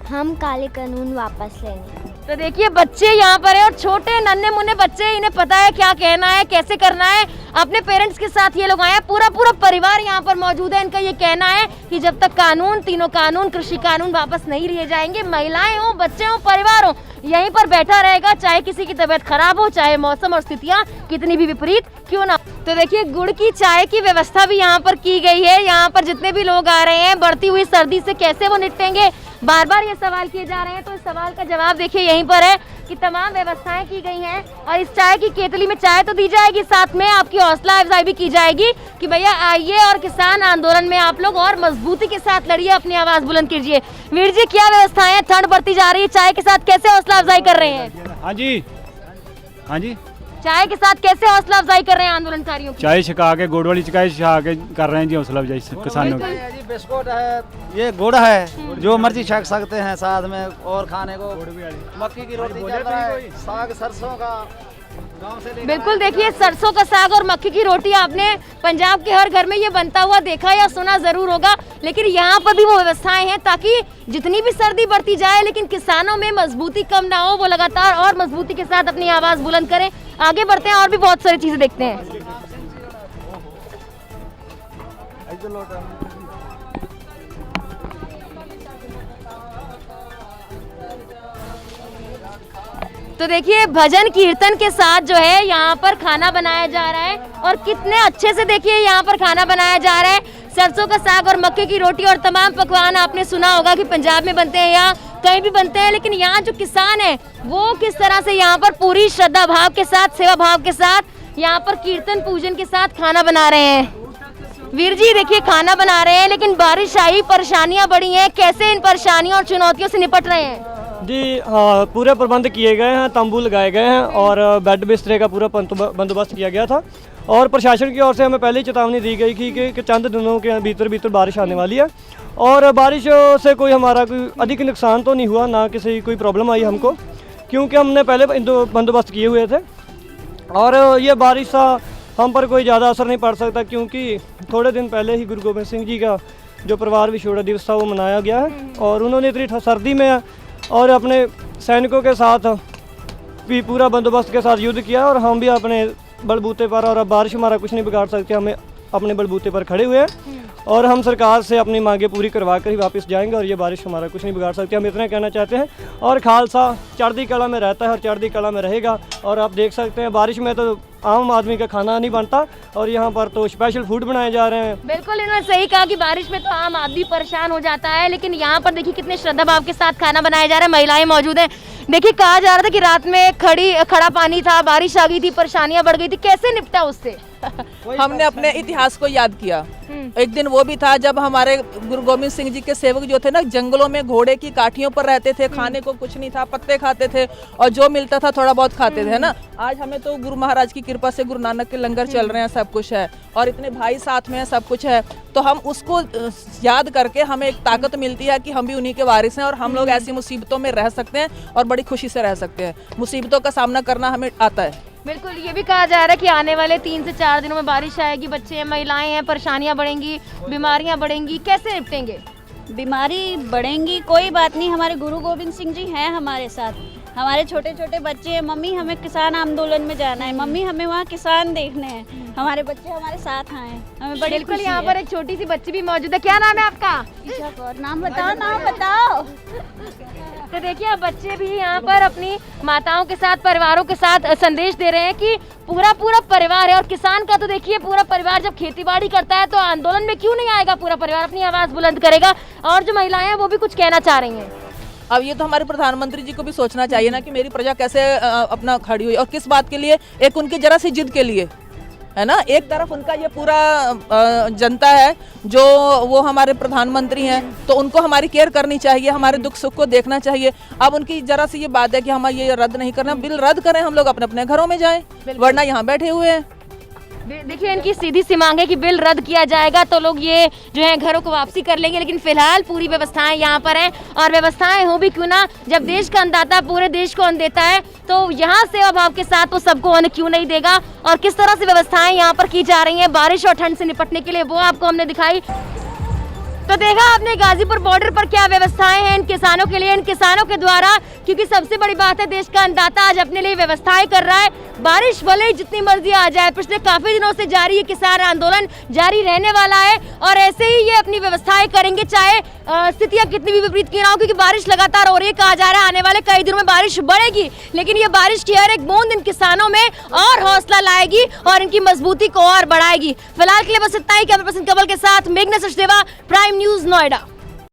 Speaker 12: हम काले कानून वापस लेंगे।
Speaker 1: तो देखिए बच्चे यहाँ पर है और छोटे नन्हे मुन्ने बच्चे, इन्हें पता है क्या कहना है, कैसे करना है। अपने पेरेंट्स के साथ ये लोग आए हैं, पूरा परिवार यहाँ पर मौजूद है। इनका ये कहना है कि जब तक कानून, तीनों कानून, कृषि कानून वापस नहीं लिए जाएंगे, महिलाएं हो, बच्चे हो, परिवार हो, यहीं पर बैठा रहेगा, चाहे किसी की तबीयत खराब हो, चाहे मौसम और स्थितियाँ कितनी भी विपरीत क्यों ना। तो देखिए गुड़ की चाय की व्यवस्था भी यहाँ पर की गई है। यहाँ पर जितने भी लोग आ रहे हैं बढ़ती हुई सर्दी से कैसे वो निपटेंगे, बार बार ये सवाल किए जा रहे हैं। तो इस सवाल का जवाब देखिए यहीं पर है कि तमाम व्यवस्थाएं की गई हैं और इस चाय की केतली में चाय तो दी जाएगी, साथ में आपकी हौसला अफजाई भी की जाएगी कि भैया आइए और किसान आंदोलन में आप लोग और मजबूती के साथ लड़िए, अपनी आवाज बुलंद कीजिए। वीर जी क्या व्यवस्थाएं, ठंड बढ़ती जा रही है, चाय के साथ कैसे हौसला अफजाई कर रहे हैं?
Speaker 11: हाँ जी, हाँ जी,
Speaker 1: चाय के साथ कैसे हौसला अफजाई कर रहे हैं आंदोलनकारियों की?
Speaker 11: चाय छिका के, गुड़ वाली चाय छिका के कर रहे हैं जी हौसला अफजाई किसानों की।
Speaker 13: जी बिस्कुट है, ये गुड़ है, जो मर्जी छक सकते हैं साथ में, और खाने को मक्की की रोटी चल रहा है, साग सरसों का गांव से।
Speaker 1: बिल्कुल देखिए सरसों का साग और मक्की की रोटी आपने पंजाब के हर घर में ये बनता हुआ देखा या सुना जरूर होगा, लेकिन यहाँ पर भी वो व्यवस्थाएं हैं ताकि जितनी भी सर्दी बढ़ती जाए लेकिन किसानों में मजबूती कम ना हो, वो लगातार और मजबूती के साथ अपनी आवाज बुलंद करें। आगे बढ़ते हैं और भी बहुत सारी चीजें देखते हैं। तो देखिए भजन कीर्तन के साथ जो है यहाँ पर खाना बनाया जा रहा है और कितने अच्छे से देखिए यहाँ पर खाना बनाया जा रहा है। सरसों का साग और मक्के की रोटी और तमाम पकवान आपने सुना होगा कि पंजाब में बनते हैं या कहीं भी बनते हैं, लेकिन यहाँ जो किसान है वो किस तरह से यहाँ पर पूरी श्रद्धा भाव के साथ, सेवा भाव के साथ यहाँ पर कीर्तन पूजन के साथ खाना बना रहे हैं। वीर जी देखिए खाना बना रहे हैं लेकिन बारिश आई, परेशानियां बढ़ी हैं, कैसे इन परेशानियों और चुनौतियों से निपट रहे हैं?
Speaker 15: जी हाँ, पूरे प्रबंध किए गए हैं, तंबू लगाए गए हैं और बेड बिस्तरे का पूरा बंदोबस्त किया गया था और प्रशासन की ओर से हमें पहले ही चेतावनी दी गई थी कि चंद दिनों के भीतर बारिश आने वाली है और बारिश से कोई हमारा कोई अधिक नुकसान तो नहीं हुआ, ना किसी कोई प्रॉब्लम आई हमको, क्योंकि हमने पहले बंदोबस्त किए हुए थे और ये बारिश का हम पर कोई ज़्यादा असर नहीं पड़ सकता क्योंकि थोड़े दिन पहले ही गुरु गोबिंद सिंह जी का जो परिवार विछोड़ा दिवस था वो मनाया गया है और उन्होंने इतनी सर्दी में और अपने सैनिकों के साथ भी पूरा बंदोबस्त के साथ युद्ध किया और हम भी अपने बलबूते पर, और अब बारिश हमारा कुछ नहीं बिगाड़ सकते, हमें अपने बलबूते पर खड़े हुए हैं और हम सरकार से अपनी मांगे पूरी करवा कर ही वापस जाएंगे और ये बारिश हमारा कुछ नहीं बिगाड़ सकती। हम इतना कहना चाहते हैं और खालसा चढ़ती कला में रहता है और चढ़ती कला में रहेगा और आप देख सकते हैं बारिश में तो आम आदमी का खाना नहीं बनता और यहाँ पर तो स्पेशल फूड बनाए जा रहे हैं।
Speaker 1: बिल्कुल इन्होंने सही कहा कि बारिश में तो आम आदमी परेशान हो जाता है, लेकिन यहाँ पर देखिए कितने श्रद्धा भाव के साथ खाना बनाया जा रहा है, महिलाएं मौजूद हैं। देखिए कहा जा रहा था कि रात में खड़ा पानी था, बारिश आ गई थी, परेशानियां बढ़ गई थी, कैसे निपटा उससे?
Speaker 16: हमने अपने इतिहास को याद किया। एक दिन वो भी था जब हमारे गुरु गोबिंद सिंह जी के सेवक जो थे ना, जंगलों में घोड़े की काठियों पर रहते थे, खाने को कुछ नहीं था, पत्ते खाते थे और जो मिलता था थोड़ा बहुत खाते थे ना। आज हमें तो गुरु महाराज की कृपा से गुरु नानक के लंगर चल रहे हैं, सब कुछ है और इतने भाई साथ में है, सब कुछ है, तो हम उसको याद करके हमें एक ताकत मिलती है कि हम भी उन्हीं के वारिस हैं और हम लोग ऐसी मुसीबतों में रह सकते हैं और बड़ी खुशी से रह सकते हैं। मुसीबतों का सामना करना हमें आता है।
Speaker 1: बिल्कुल, ये भी कहा जा रहा है कि आने वाले 3 से 4 दिनों में बारिश आएगी, बच्चे हैं, महिलाएं हैं, परेशानियां बढ़ेंगी, बीमारियां बढ़ेंगी, कैसे निपटेंगे?
Speaker 25: बीमारी बढ़ेंगी कोई बात नहीं, हमारे गुरु गोबिंद सिंह जी हैं हमारे साथ, हमारे छोटे छोटे बच्चे हैं, मम्मी हमें किसान आंदोलन में जाना है, मम्मी हमें वहाँ किसान देखने हैं, हमारे बच्चे हमारे साथ आए हैं, हमें बड़ी खुशी है।
Speaker 1: यहाँ पर एक छोटी सी बच्ची भी मौजूद है, क्या नाम है आपका?
Speaker 25: नाम बताओ, नाम बताओ।
Speaker 1: तो देखिए अब बच्चे भी यहाँ पर अपनी माताओं के साथ, परिवारों के साथ संदेश दे रहे हैं कि पूरा परिवार है और किसान का तो देखिए पूरा परिवार जब खेतीबाड़ी करता है तो आंदोलन में क्यों नहीं आएगा, पूरा परिवार अपनी आवाज बुलंद करेगा। और जो महिलाएं हैं वो भी कुछ कहना चाह रही हैं।
Speaker 16: अब ये तो हमारे प्रधानमंत्री जी को भी सोचना चाहिए ना कि मेरी प्रजा कैसे अपना खड़ी हुई और किस बात के लिए, एक उनकी जरा सी जिद के लिए, है ना। एक तरफ उनका ये पूरा जनता है जो वो हमारे प्रधानमंत्री हैं, तो उनको हमारी केयर करनी चाहिए, हमारे दुख सुख को देखना चाहिए। अब उनकी जरा सी ये बात है कि हम ये रद्द नहीं करना, बिल रद्द करें, हम लोग अपने अपने घरों में जाएं, वरना यहाँ बैठे हुए हैं।
Speaker 1: देखिए इनकी सीधी सी मांग है कि बिल रद्द किया जाएगा तो लोग ये जो है घरों को वापसी कर लेंगे, लेकिन फिलहाल पूरी व्यवस्थाएं यहाँ पर हैं और व्यवस्थाएं हो भी क्यों ना, जब देश का अन्नदाता पूरे देश को अन्न देता है तो यहाँ सेवा भाव के साथ वो सबको अन्न क्यों नहीं देगा। और किस तरह से व्यवस्थाएं यहाँ पर की जा रही हैं बारिश और ठंड से निपटने के लिए, वो आपको हमने दिखाई। तो देखा आपने गाजीपुर बॉर्डर पर क्या व्यवस्थाएं हैं इन किसानों के लिए, इन किसानों के द्वारा क्योंकि सबसे बड़ी बात है देश का अन्नदाता आज अपने लिए व्यवस्थाएं कर रहा है। बारिश भले ही जितनी मर्जी आ जाए, पिछले काफी दिनों से जारी ये किसान आंदोलन जारी रहने वाला है और ऐसे ही ये अपनी व्यवस्थाएं करेंगे, चाहे स्थितियां कितनी भी विपरीत क्यों ना हो, क्योंकि बारिश लगातार हो रही है। कहा जा रहा है आने वाले कई दिनों में बारिश बढ़ेगी, लेकिन ये बारिश की हर एक बूंद इन किसानों में और हौसला लाएगी और इनकी मजबूती को और बढ़ाएगी। फिलहाल के लिए बस इतना ही। कैमरा पर्सन कमल के साथ मेघना सचदेवा, प्राइम न्यूज, नोएडा।